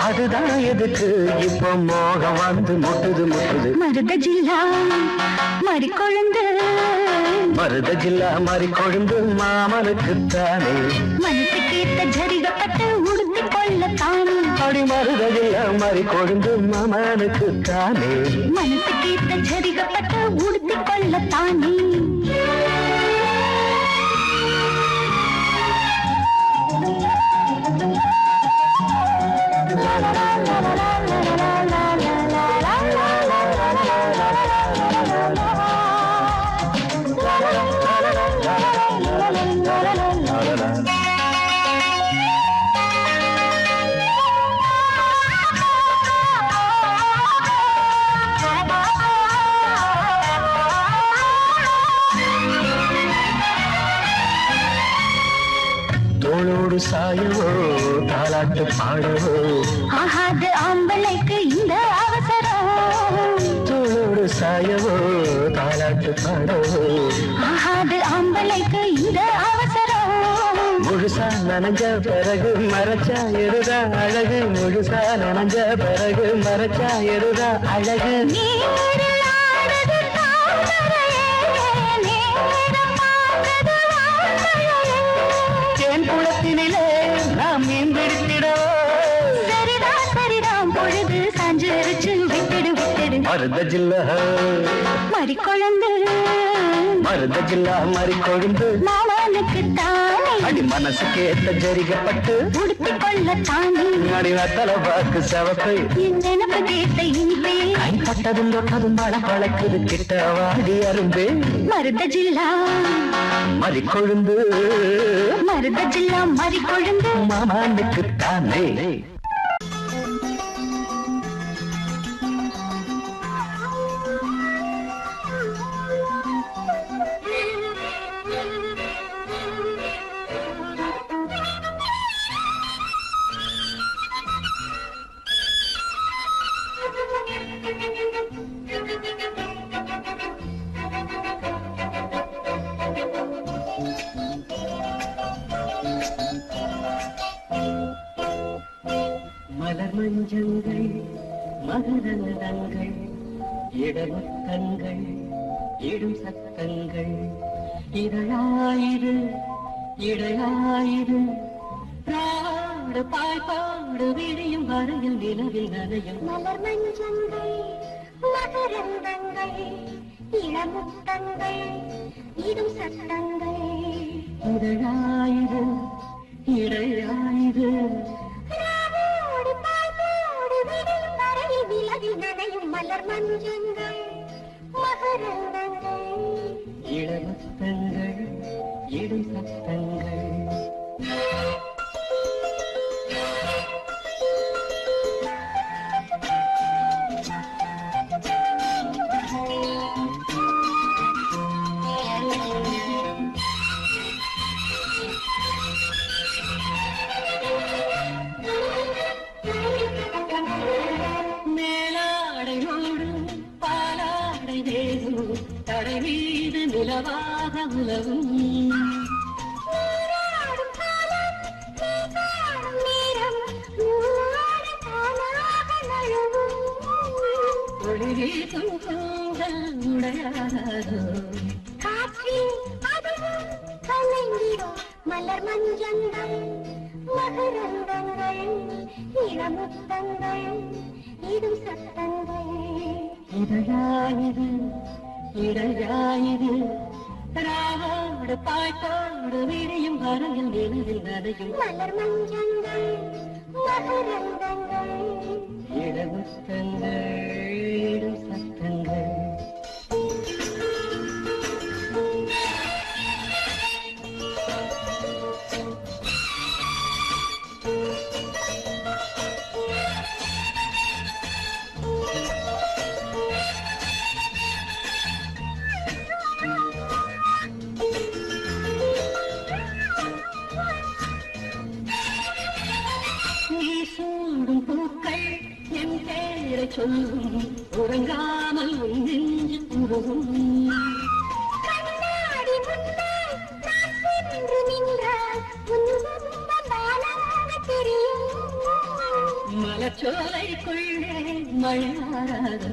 அதுதான் எதுக்கு இப்போ மோகம் வந்து முட்டுது முட்டுது. மருத ஜில்லா மறி கொழுந்து, மருத ஜில்லா மாறி கொழுந்து மாமனுக்குத்தானே. மனசு கேட்ட ஜரிகப்பட்டு உடுத்தி கொள்ளத்தான். அடி மருத ஜில்லா மாறி கொழுந்து மாமனுக்குத்தானே. மனசு கேட்ட ஜரிகப்பட்டு உடுத்தி கொள்ளத்தானே. தோளோடு சாயவோ தாலாட்டு பாடவோ, ஆகாது ஆம்பளைக்கு இந்த அவசரம். தோளோடு சாயவோ தாலாட்டு பாடவோ, ஆகாது ஆம்பளைக்கு இந்த அவசரம். முழுசா நனைஞ்ச பிறகு மறைச்சா எருதா அழகு. முழுசா நனைஞ்ச பிறகு மறைச்சா எருதா அழகு. நீரில் ஆடுது தாமரையே, நேரம் பார்க்குது வான்மழையே. தேன் குளத்தினிலே நாம் மீன் பிடித்திடவோ. சரிதான் சரிதான் பொழுது சாஞ்சிருச்சு விட்டுடு விட்டுடு. மருத ஜில்லா மறி கொழுந்து, மருத ஜில்லா மாறி கொழுந்து மாமனுக்கு தானே. அடி மனசுக்கு ஏத்த ஜரிகப்பட்டு உடுத்தி கொள்ளத்தானே. அடி வத்தல பாக்கு சவப்பை. என் நினப்பு கேட்ட இனிப்பே, கைப்பட்டதும் தொட்டதும் பழ பழக்குது கிட்ட வாடி அரும்பே. மருத ஜில்லா மறி கொழுந்து மருத ஜில்லா மறி கொழுந்து. மாமனுக்குத்தானே. மலர் மஞ்சங்கள் மகரந்தங்கள் இடமுத்தங்கள் இடும் சத்தங்கள். இதழாயிரு இடையாயிரு பாடு பாய்பாடு விடியும் வரையில் நிலவில் நனையும். மலர் மஞ்சங்கள் மகரந்தங்கள் இளமுத்தங்கள் இடும் சத்தங்கள். இதழாயிரு இடையாயிரு ராவோடு பாய்வோடு விடியும் வரையில் நிலவில் நனையும். மலர் மஞ்சங்கள் மகரந்தங்கள் இளமுத்தங்கள் இடும் சத்தங்கள். மேலாடையோடு பாலாடை தேகும் தடை மீது நிலவாக உலவும். நீராடும் காலம் நீ காணும் நேரம் நூறு தானாக நழுவும். ஒளி வீசும் கூந்தல் உடையாதோ காற்றில் அதுவும் கலங்கிடும். மலர் மஞ்சங்கள் மகரந்தங்கள் இளமுத்தங்கள் இடும் சத்தங்கள். இதழாயிரு இடையாயிரு ராவோடு பாய்பாடு விடியும் வரையில் நிலவில் நனையும். மலர் மஞ்சங்கள் மகரந்தங்கள் இளமுத்தங்கள் இடும் சத்தங்கள். சொல்லும் உறங்காமல் உன் நெஞ்சு உருகும் மலச்சோலைக்குள்ளே மழையாராதோ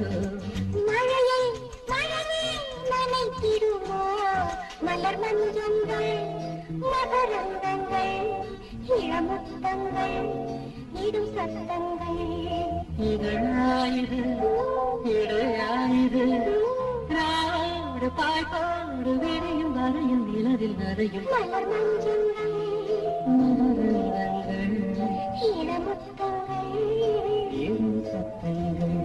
மழையை நனைத்திடுவோ மலர் மஞ்சங்கள் மகரந்தங்கள் இளமுத்தங்கள் இடும் சத்தங்கள் இதழாயுது இடையாயுது ராடு பாய்பாடு விரையும் வரையும் நிலவில் நரையும் மலர் மஞ்சங்கள் மகரந்தங்கள் இளமுத்தங்கள் இடும் சத்தங்கள்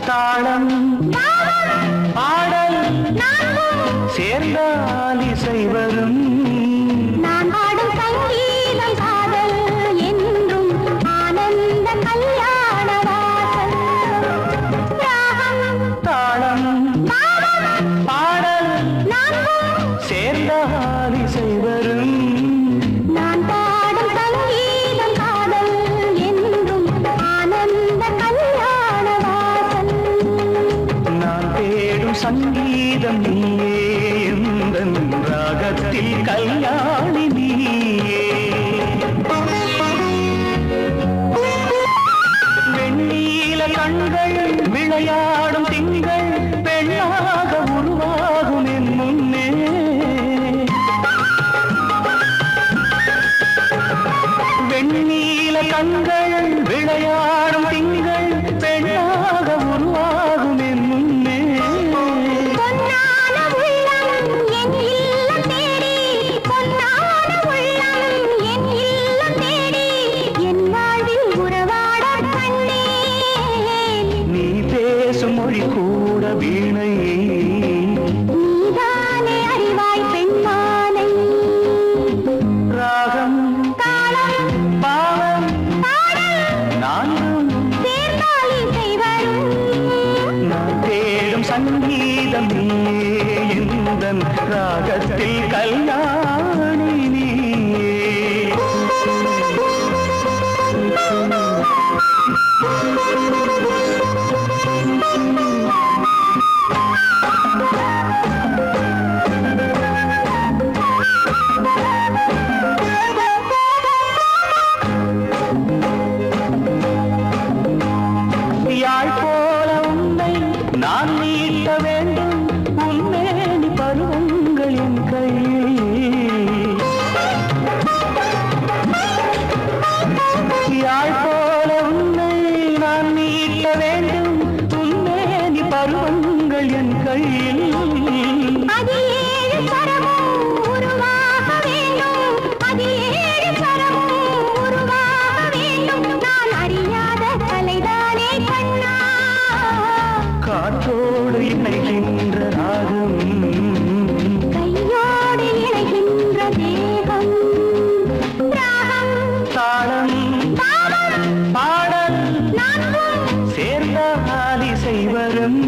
தாளம் பாடல் சேர்ந்தால் இசை வரும் நான் பாடும் சங்கீதம் காதல் என்றும் ஆனந்த கல்யாண வாசல் ராகம் தாளம் பாடல் சேர்ந்தால் இசை வரும் நான் பாடும் சங்கீதம் காதல் என்றும் ஆனந்த கல்யாண வாசல் நான் தேடும் சங்கீதம் நீயே எந்தன் ராகத்தில் கல்யாணி நீயே வெண்ணீல கண்கள் விளையாடும் திங்கள் பெண்ணாக உருவாகும் என் முன்னே வெண்ணீல கண்கள் விளையாடும் திங்கள் பெண்ணாக உருவாகும் என் முன்னே பொன்னான உள்ளம் என் இல்லம் தேடி பொன்னான உள்ளம் என் இல்லம் தேடி என் வாழ்வில் உறவாடக் கண்டேன் நீ பேசும் மொழி கூட வீணை நீதானே அறிவாய் பெண்மானை ராகம் தாளம் பாவம் பாடல் நானும் சேர்ந்தால் இசை வரும் நான் தேடும் சங்கீதம் நீயே எந்தன் ராகத்தில் கல்யாணி நீயே யாழ் போல உன்னை நான் நீட்ட வேண்டும் உன்மேனி பருவங்கள் என் கையில் யாழ் போல உன்னை நான் நீட்ட வேண்டும் உன்மேனி பருவங்கள் என் கையில் அதில் ஏழு சரமும் உருவாக வேண்டும் அதில் ஏழு சரமும் உருவாக வேண்டும் நான் அறியாத கலைதானே கண்ணா காற்றோடு இணைகின்ற ராகம் கையோடு இணைகின்ற தேகம் ராகம் தாளம் பாடல் நான்கும் சேர்ந்தால் இசை வரும்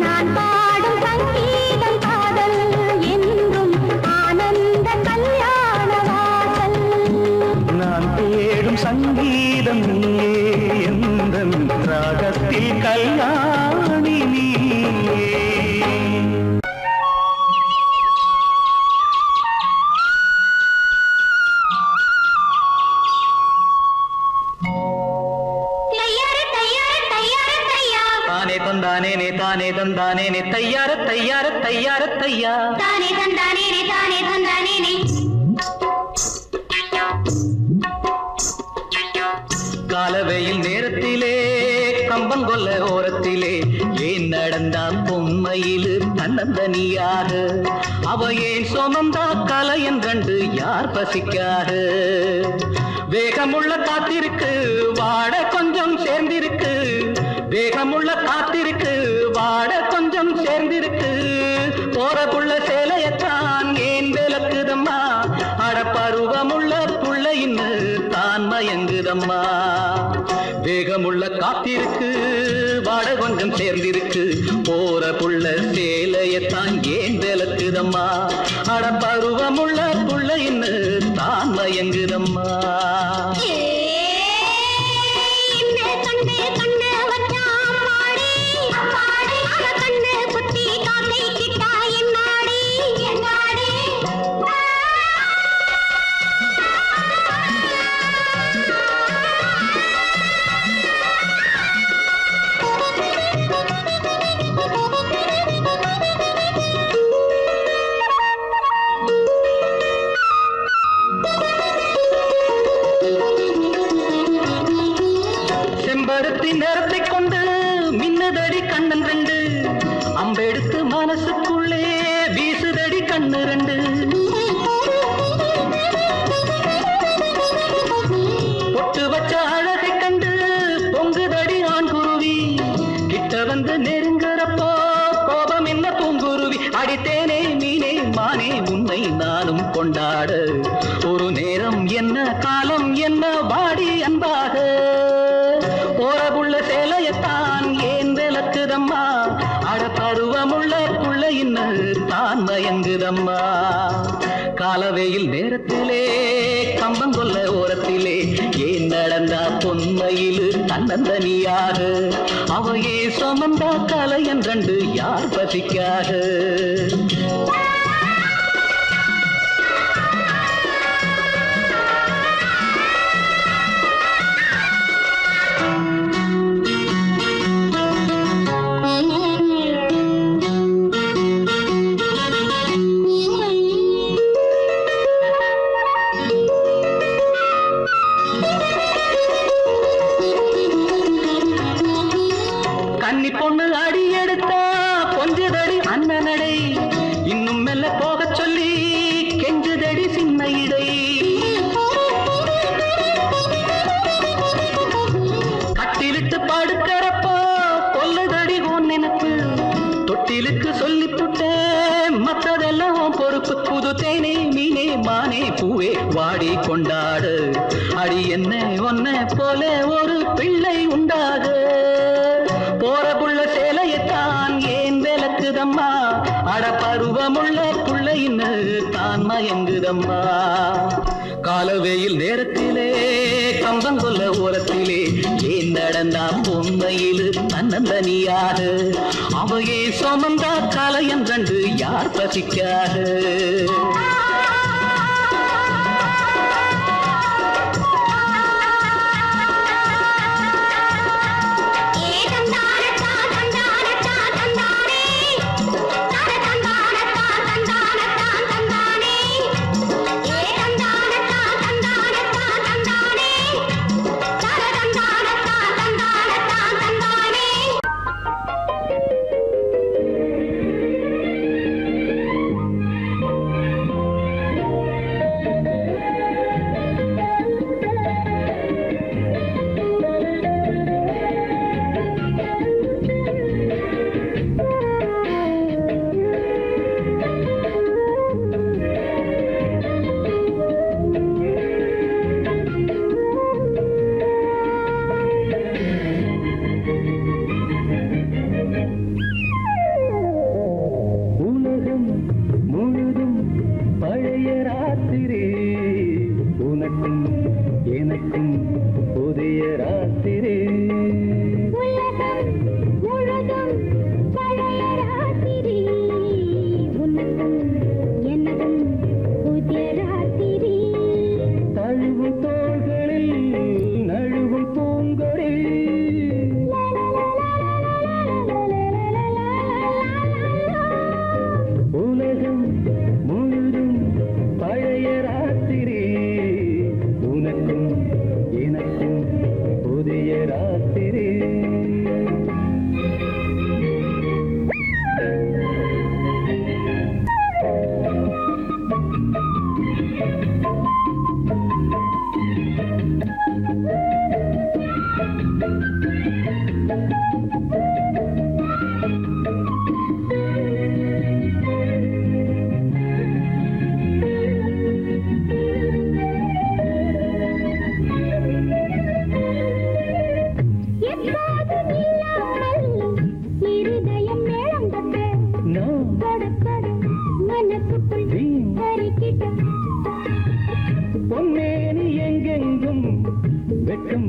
நான் பாடும் சங்கீதம் காதல் என்றும் ஆனந்த கல்யாண வாசல் நான் தேடும் சங்கீதம் நீயே எந்தன் ராகத்தில் கல்யாணி நீயே தையார தையார தையார தையா தானே தந்தானே நே தானே தந்தானே நே தையார தையார தையார தையா தானே தந்தானே நே தானே தந்தானே நே காலவெயில் நேரத்திலே கம்பங்கொல்ல ஓரத்திலே ஏன் நடந்தான் பொம்மையிலு தன்னந்தனியாக அவ ஏன் சொமந்தா கலையன் கண்டு யார் பசிக்காக வேகமுள்ள காத்திருக்கு வாட கொஞ்சம் சேர்ந்திருக்கு வேகமுள்ள காத்திருக்கு வாட கொஞ்சம் கொஞ்சம் சேர்ந்திருக்கு போறக்குள்ள சேலையத்தான் ஏன் விளக்குதம்மா அடப்பருவமுள்ள புள்ள இன்னு தான் மயங்குதம்மா வேகமுள்ள காத்திருக்கு வாட கொஞ்சம் சேர்ந்திருக்கு போற புள்ள சேலையத்தான் ஏன் விளக்குதம்மா அடப்பருவமுள்ள புள்ள இன்னு தான் மயங்குதம்மா நேரத்தை கொண்டு மின்னதடி கண்ணன் ரெண்டு அம்பெடுத்து மனசுக்குள்ளே வீசுதடி கண்ணு ரெண்டு பொட்டு வச்ச அழகை கண்டு பொங்குதடி ஆண் குருவி கிட்ட வந்து நெருங்குறப்போ கோபம் என்ன பூங்குருவி அடித்தேனே மீனே மானே உன்னை நானும் கொண்டாட ஒரு நேரம் என்ன காலம் என்ன வாடி அன்பாக போறபுள்ள சேலையத்தான் ஏன் விளக்குதம்மா அடப்பருவமுள்ள புள்ள இன்னு தான் மயங்குதம்மா காலவேயில் நேரத்திலே கம்பங்கொல்ல ஓரத்திலே ஏன் நடந்தா பொன்மையிலு தன்னந்தனியாக அவையே சுமந்தா கலையன் ரெண்டு யார் பசிக்காக கன்னி பொண்ணு அடி எடுத்தா கொஞ்சதடி அண்ணனடை இன்னும் மெல்ல போக சொல்லி கெஞ்சுதடி சின்ன இடை கட்டிலிட்டு படுக்கிறப்போ கொல்லுதடி உன் நினைப்பு தொட்டிலுக்கு சொல்லி புட்டேன் மற்றதெல்லாம் பொறுப்பு புது தேனே மீனே மானே பூவே வாடி கொண்டாடு அடி என்ன ஒன்ன போல ஒரு பிள்ளை உண்டாக போற புள்ள சேலையத்தான் ஏன் விளக்குதம்மா அடப்பருவமுள்ள புள்ள இன்னு தான் மயங்குதம்மா காலவேயில் நேரத்திலே கம்பங்கொல்ல ஓரத்திலே ஏன் நடந்தா பொன்மையிலு தன்னந்தனியாக அவையே சுமந்தா கலையன் கண்டு யார் பசிக்காக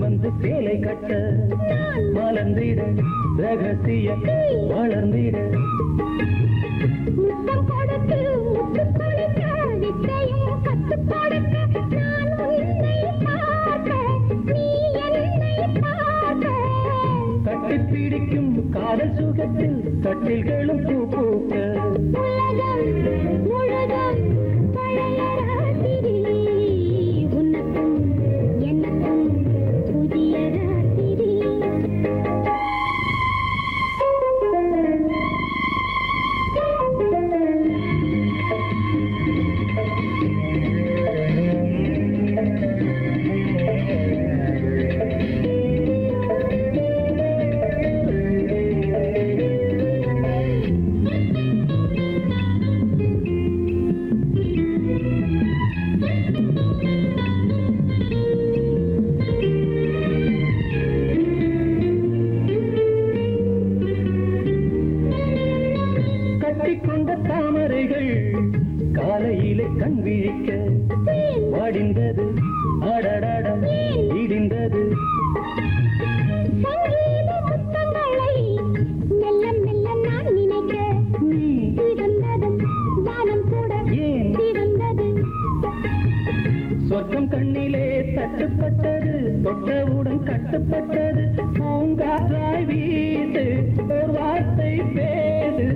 வந்து சேலை கட்ட மலர்ந்திட ரகசிய வளர்ந்திட முத்தம் கொடுத்து முத்து கொடுக்க வித்தையும் கத்து கொடுக்க நான் உன்னை பார்க்க நீ என்னை பார்க்க தட்டி பிடிக்கும் காதல் சுகத்தில் கட்டில்களும் பூ பூக்க உலகம் முழுதும் பழைய ராத்திரி உனக்கும் எனக்கும் புதிய ராத்திரி கட்டிக்கொண்ட தாமரைகள் காலையிலே கண் விழிக்க வாடிந்தது அடடட இடிந்தது சங்கீத முத்தங்களை மெல்ல மெல்ல நான் நினைக்க சிவந்ததும் வானம் கூட ஏன் சிவந்தது சொர்க்கம் கண்ணிலே தட்டுப்பட்டது தொட்டவுடன் கட்டுப்பட்டது பூங்காற்றாய் வீசு ஒரு வார்த்தை பேசு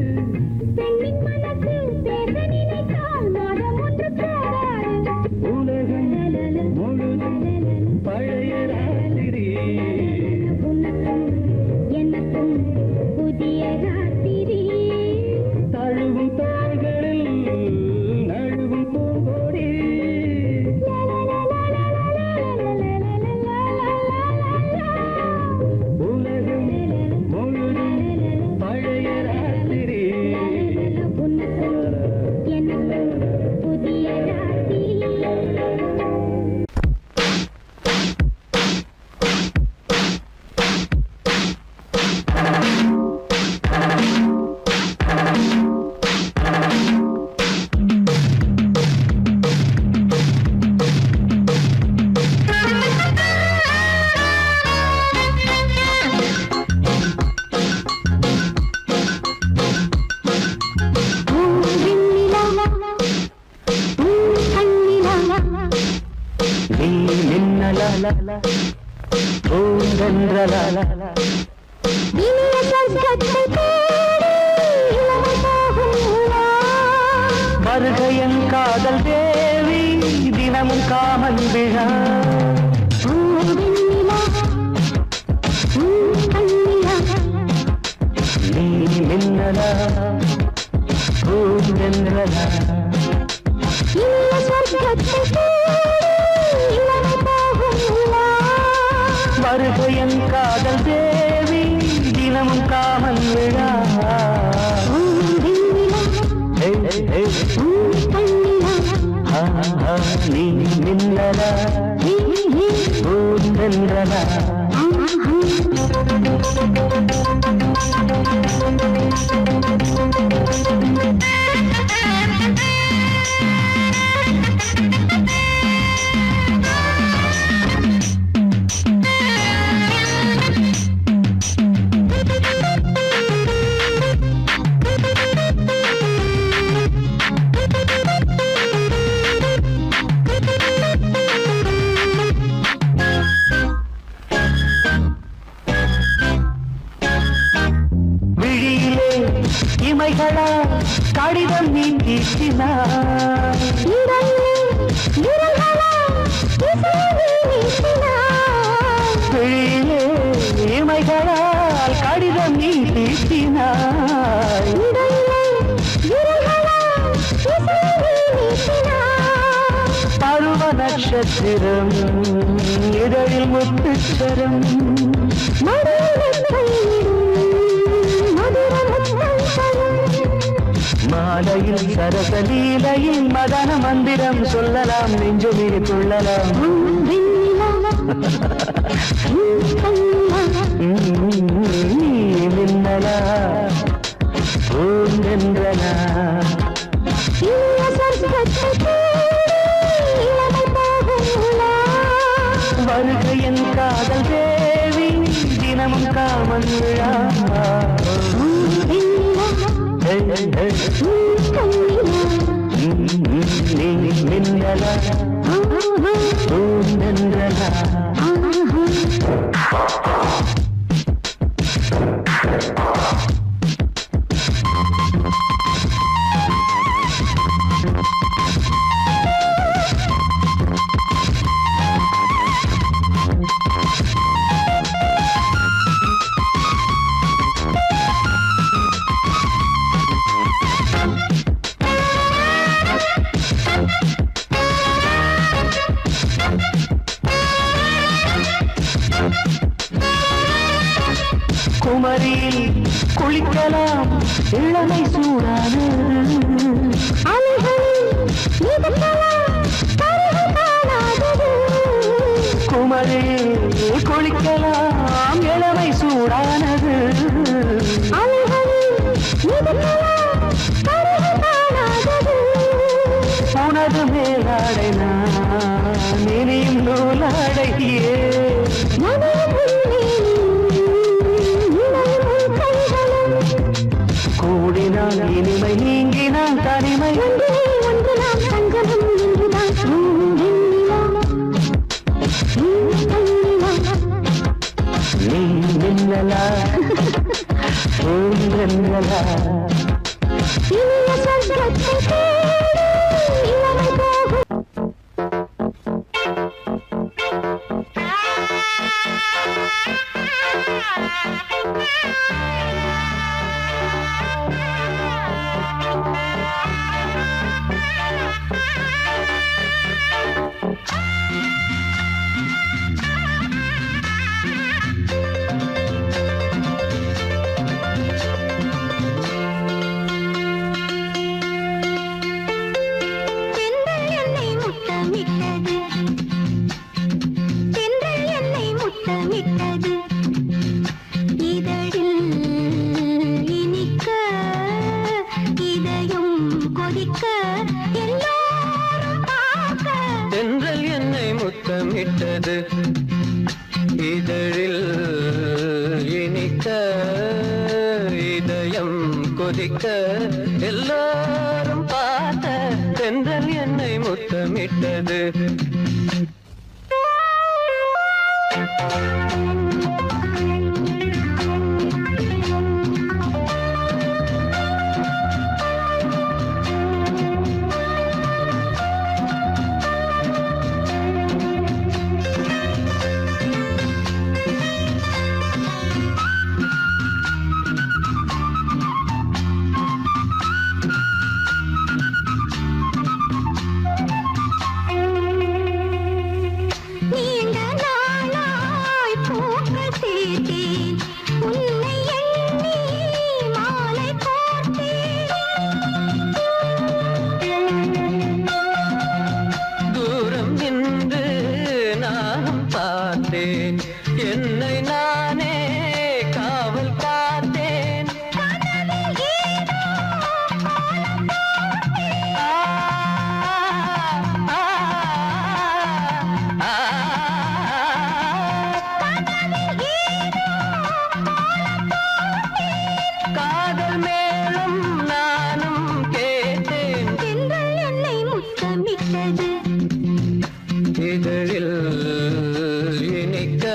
பெண்ணின் மனசு பேச நினைத்தால் மாதம் ஒன்று போராது உலகம் முழுதும் பழைய ராத்திரி உனக்கும் எனக்கும் புதிய ராத்திரி தழுவும் தாள்களில் நழுவும் பூங்கோடி உலகம் முழுதும் பழைய ராத்திரி உனக்கும் எனக்கும் புதிய ராத்திரி நீ மின்னலா பூங்கன்றலா இனிய சொர்க்கத்தை தேடி இளமை போகும் உலா. வருகையன் காதல் தேவி தினமும் காமன் விழா வெண்ணிலா, கண்ணிலா, நீ மின்னலா பூங்கன்றலா இனிய சொர்க்கத்தை தேடி இளமை போகும் உலா. வருகையன் காதல் தேவி தினமும் காமன் விழா வெண்ணிலா, ஏய், ஏய், ஏய். கண்ணிலா, நீ மின்னலா பூங்கன்றலா விழியிலே இமைகளா கடிதம் நீ தீட்டினார் விழியிலே இமைகளால் கடிதம் நீ தீட்டினார் பருவ நட்சத்திரம் இதழில் முத்துச்சரம் மாலையில் சரசலீலையில் மதன மந்திரம் சொல்லலாம் நெஞ்சுமிரி கொள்ளலாம் மின்னலா பூந்தென்றலா வருக என் காதல் தேவி தினமும் காமன் விழா நீ மின்னலா பூந்தென்றலா குமரியில் குளிக்கலாம் இளமை சூடானது குமரியில் குளிக்கலாம் இளமை சூடானது உனது மேலாடை நான் இனியும் நூலாடையே கூடினால் இனிமை நீங்கினால் தனிமை நீ மின்னலா பூந்தென்றலா தென்றல் என்னை முத்தமிட்டது இதழில் இனிக்க இதயம் கொதிக்க எல்லாரும் பார்க்க தென்றல் என்னை முத்தமிட்டது என்னை நானே காவல் காத்தேன் காதல் மேலும் நானும் கேட்டேன் என்னை முத்தமிட்டது இதழில் இனிக்க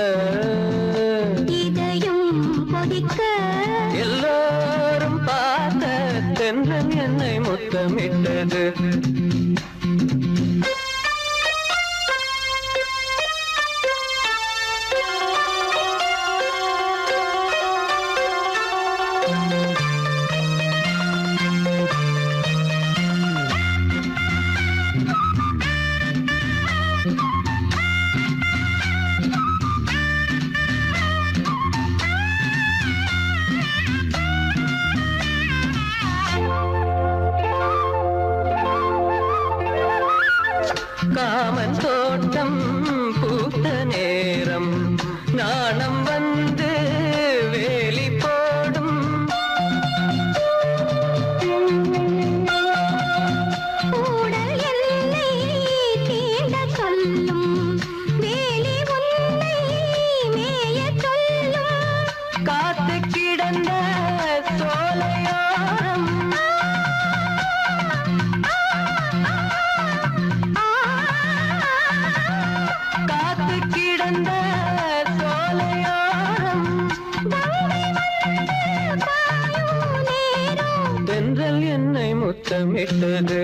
முத்தமிட்டது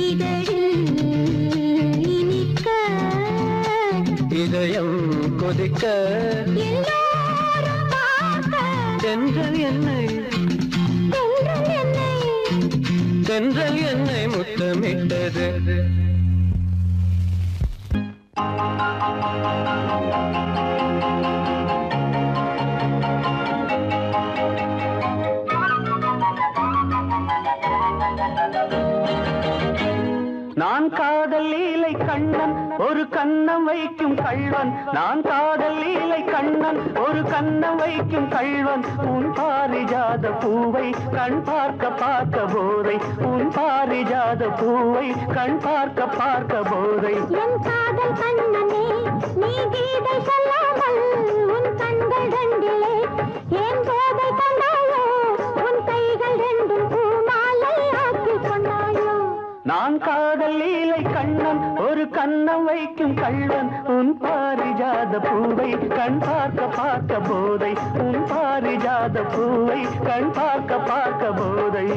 இதழில் இனிக்க இதயம் கொதிக்க எல்லோரும் பார்க்க தென்றல் என்னை தென்றல் என்னை முத்தமிட்டது நான் காதல் லீலை கண்ணன் ஒரு கண்ணம் வைக்கும் கள்வன் நான் காதல் லீலை கண்ணன் ஒரு கண்ணம் வைக்கும் கள்வன் உன் பாரிஜாத பூவை கண் பார்க்க பார்க்க போதை உன் பாரிஜாத பூவை கண் பார்க்க பார்க்க போதை என் காதல் கண்ணனே நீ கீதை சொல்லாமல் உன் கண்கள் ரெண்டிலே என் போதை கொண்டாயோ உன் கைகள் ரெண்டும் பூமாலை ஆக்கிக் கொண்டாயோ நான் காதல் லீலை கண்ணன் ஒரு கண்ணம் வைக்கும் கள்வன் உன் பாரிஜாத பூவை கண் பார்க்க பார்க்க போதை உன் பாரிஜாத பூவை கண் பார்க்க பார்க்க போதை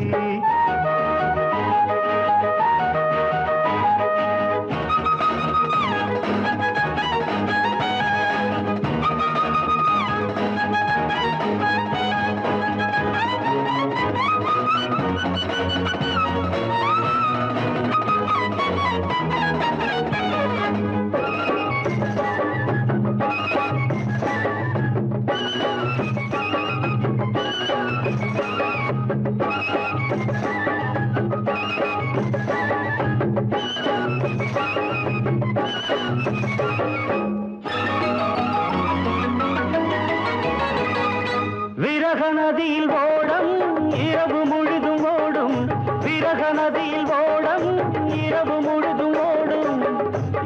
விரக நதியில் ஓடம் இரவு முழுதும் ஓடும் விரக நதியில் ஓடம் இரவு முழுதும் ஓடும்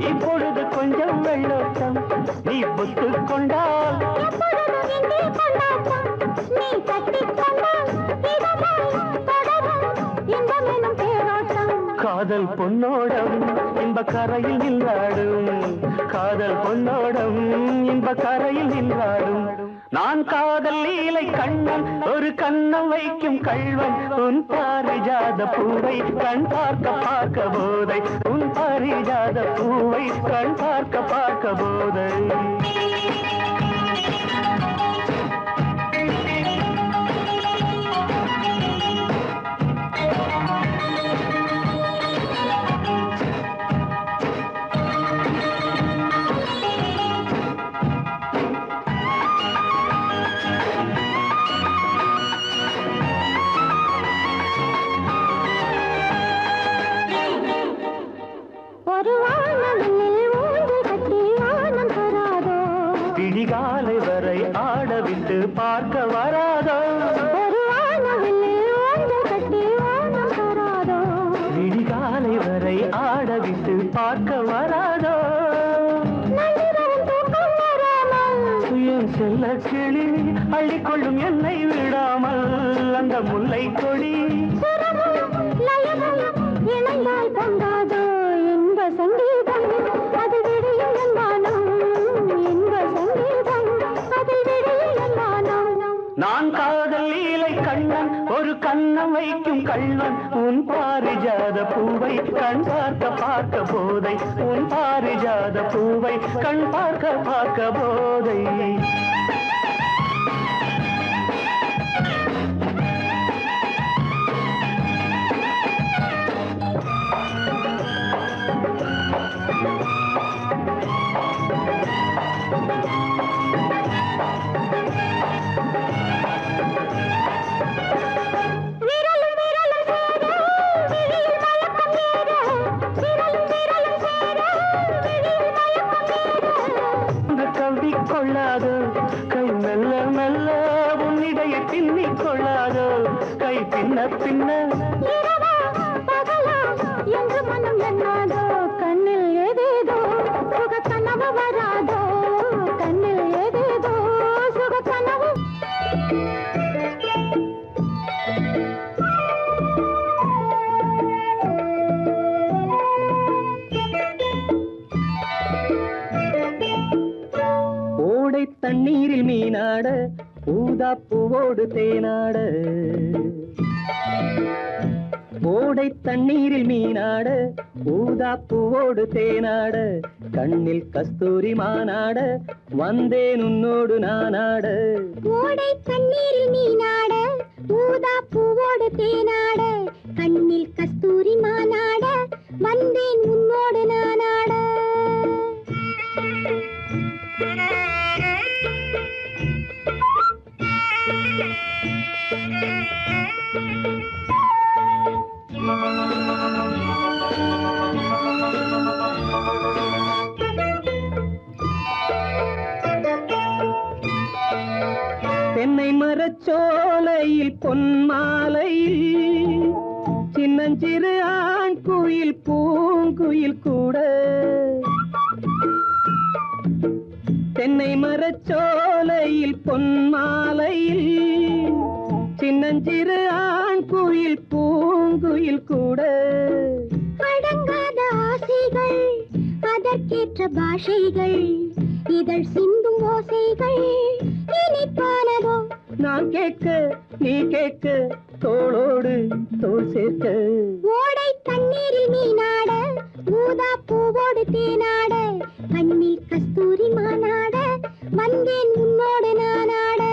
இப்பொழுது கொஞ்சம் வெள்ளோட்டம் நீ புத்துக் கொண்டால் எப்பொழுதும் இங்கே கொண்டாட்டம் நீ கட்டிக் கொண்டால் இதமாய் தொடரும் இன்பமெனும் தேரோட்டம் காதல் பொன்னோடம் இன்ப கரையில் நின்றாடும் காதல் பொன்னோடம் இன்ப கரையில் நின்றாடும் நான் காதல் லீலை கண்ணன் ஒரு கண்ணம் வைக்கும் கள்வன் உன் பாரிஜாத பூவை கண் பார்க்க பார்க்க போதை உன் பாரிஜாத பூவை கண் பார்க்க பார்க்க போதை ஒரு வானவில் ஊஞ்சல் கட்டி வானம் தராதோ விடிகாலை வரை ஆடவிட்டு பார்க்க வராதோ ஒரு வானவில் ஊஞ்சல் கட்டி வானம் தராதோ விடிகாலை வரை ஆடவிட்டு பார்க்க வராதோ நள்ளிரவும் தூக்கம் வராமல் என் செல்ல கிளி அள்ளிக்கொள்ளும் என்னை விடாமல் அந்த முல்லை கொடி சுரமும் லயமும் இணைந்தாய் கொண்டாதோ இன்ப சங்கீதம் அது விடியும் என்மானம் இன்ப சங்கீதம் அது விடியும் என்மானம் நான் காதல் லீலை கண்ணன் ஒரு கண்ணம் வைக்கும் கள்வன் உன் பாரிஜாத பூவை கண் பார்க்க பார்க்க போதை உன் பாரிஜாத பூவை கண் பார்க்க பார்க்க போதை விரலும் விரலும் சேர விழியில் மயக்கம் ஏற விரலும் விரலும் சேர விழியில் மயக்கம் ஏற கவி கொள்ளாதோ கை மெல்ல மெல்ல உன்னிடையை பின்னிக் கொள்ளாதோ கை பின்ன பின்ன இரவா பகலா என்று மனம் எண்ணாதோ கண்ணில் ஏதேதோ சுக கனவு வராதோ கண்ணில் ஏதேதோ சுக கனவு ஓடை தண்ணீரில் மீனாட ஊதா பூவோடு தேனாட ஓடை தண்ணீரில் மீனாட ஊதா பூவோடு தேனாட கண்ணில் கஸ்தூரி மானாட வந்தேன் உன்னோடு நானாட. ஓடை தண்ணீரில் மீனாட ஊதா பூவோடு தேனாட கண்ணில் கஸ்தூரி மானாட வந்தேன் உன்னோடு நானாட. தென்னை மரச்சோலையில் பொன்மாலையில் சின்னஞ்சிறு ஆண் குயில் பூங்குயில் கூட. தென்னை மரச்சோலையில் பொன்மாலையில் சின்னஞ்சிறு ஆண் குயில் பூங்குயில் கூட. அடங்காத ஆசைகள் அதற்கேற்ற பாஷைகள் இதழ் சிந்தும் ஓசைகள் இனிப்பானதோ. நான் கேட்க நீ கேட்க தோளோடு தோள் சேர்க்க. ஓடை தண்ணீரில் மீனாட ஊதா பூவோடு தேனாட கண்ணில் கஸ்தூரி மானாட வந்தேன் உன்னோடு நானாட.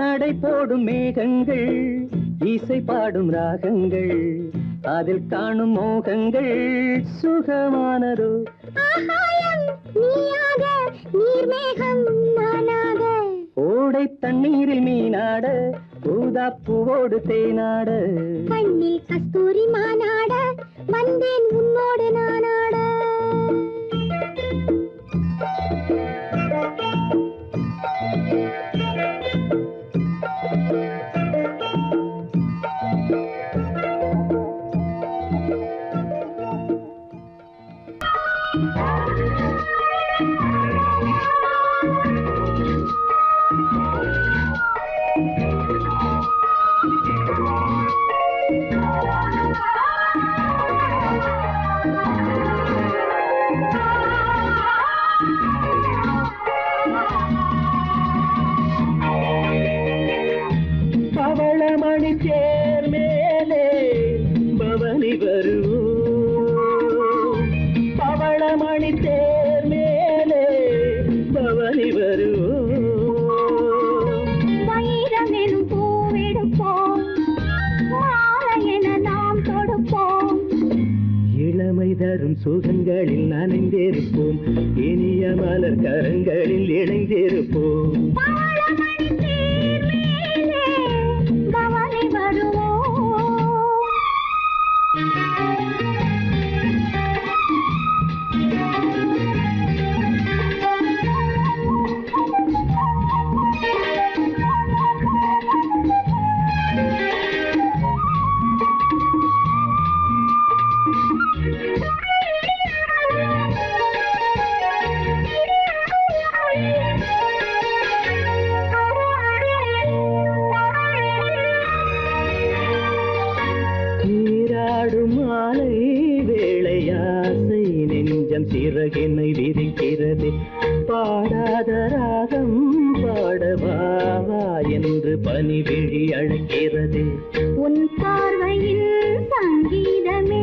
நடை போடும் மேகங்கள் இசை பாடும் ராகங்கள் அதில் காணும் மோகங்கள் சுகமானதோ. ஆகாயம் நீயாக நீர்மேகம் நானாக ஓடை தண்ணீரில் மீனாட ஊதா பூவோடு தேனாட கண்ணில் கஸ்தூரி மானாட வந்தேன் உன்னோடு நானாட. பவளமணி தேர் மேலே பவனி வருவோம். பவளமணி தேர் மேலே பவனி வருவோம். வைரமெனும் பூவெடுப்போம் மாலையென நாம் தொடுப்போம். இளமை தரும் சுகங்களில் நனைந்திருப்போம் இனிய மலர் கரங்களில் இணைந்திருப்போம். பவளமணி தேர் மேலே பவனி வருவோம். நீராடும் மாலை வேளையாசை நெஞ்சம் சிறகென்னை விரிக்கிறது. பாடாத ராகம் பாடவாவா என்று பனிவிழி அழைக்கிறது. உன் பார்வையில் சங்கீதமே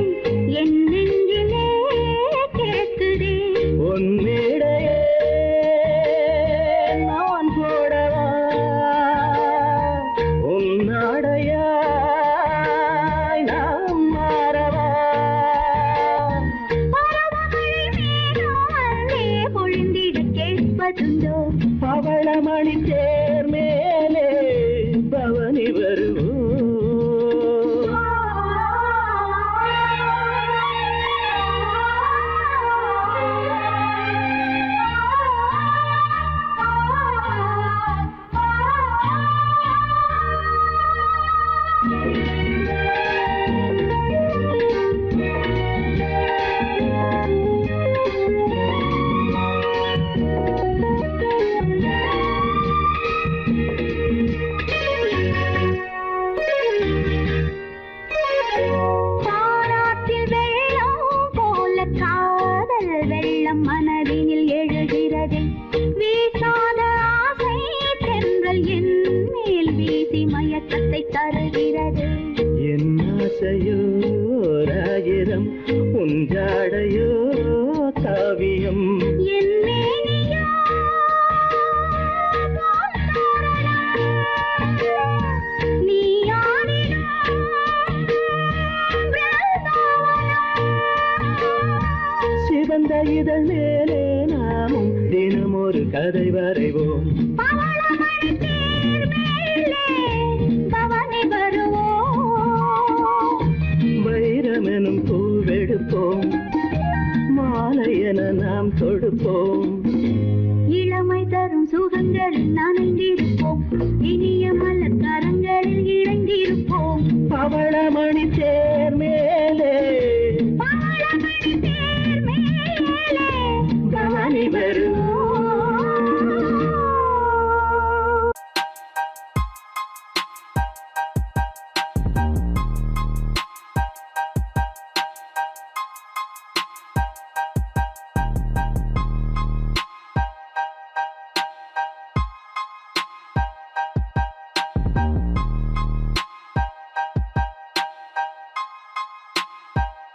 என் நெஞ்சிலே கேட்குதே. உன் மேடையே நான் போடவா உன் நாடையாய் நாம் மாறவா. பரவமழை மேகம் அள்ளி பொழிந்திட கேட்பதுண்டோ. பவளமணி தேர் மேலே பவனி வருவோம். பாராட்டில் வெள்ளம் போல காதல் வெள்ளம் மனதினில் எழுகிறது வீசாத ஆசை தென்றல் என் மேல் வீசி மயக்கத்தை தருகிறது என் ஆசையோ ராயிரம் உஞ்சாடையோ காவியம் என் மேனியோ நீ சிவந்த இதழ் மேலே நாமும் தினம் ஒரு கதை வரைவோம். பவனி வருவோம் வைரமெனும் பூவெடுப்போம், மாலை என நாம் தொடுப்போம். இளமை தரும் சுகங்களில் நனைந்திருப்போம் இனிய மலர் கரங்களில் இணைந்திருப்போம் பவளமணி தேர் மேலே பவளமணி தேர் மேலே பவனி வரு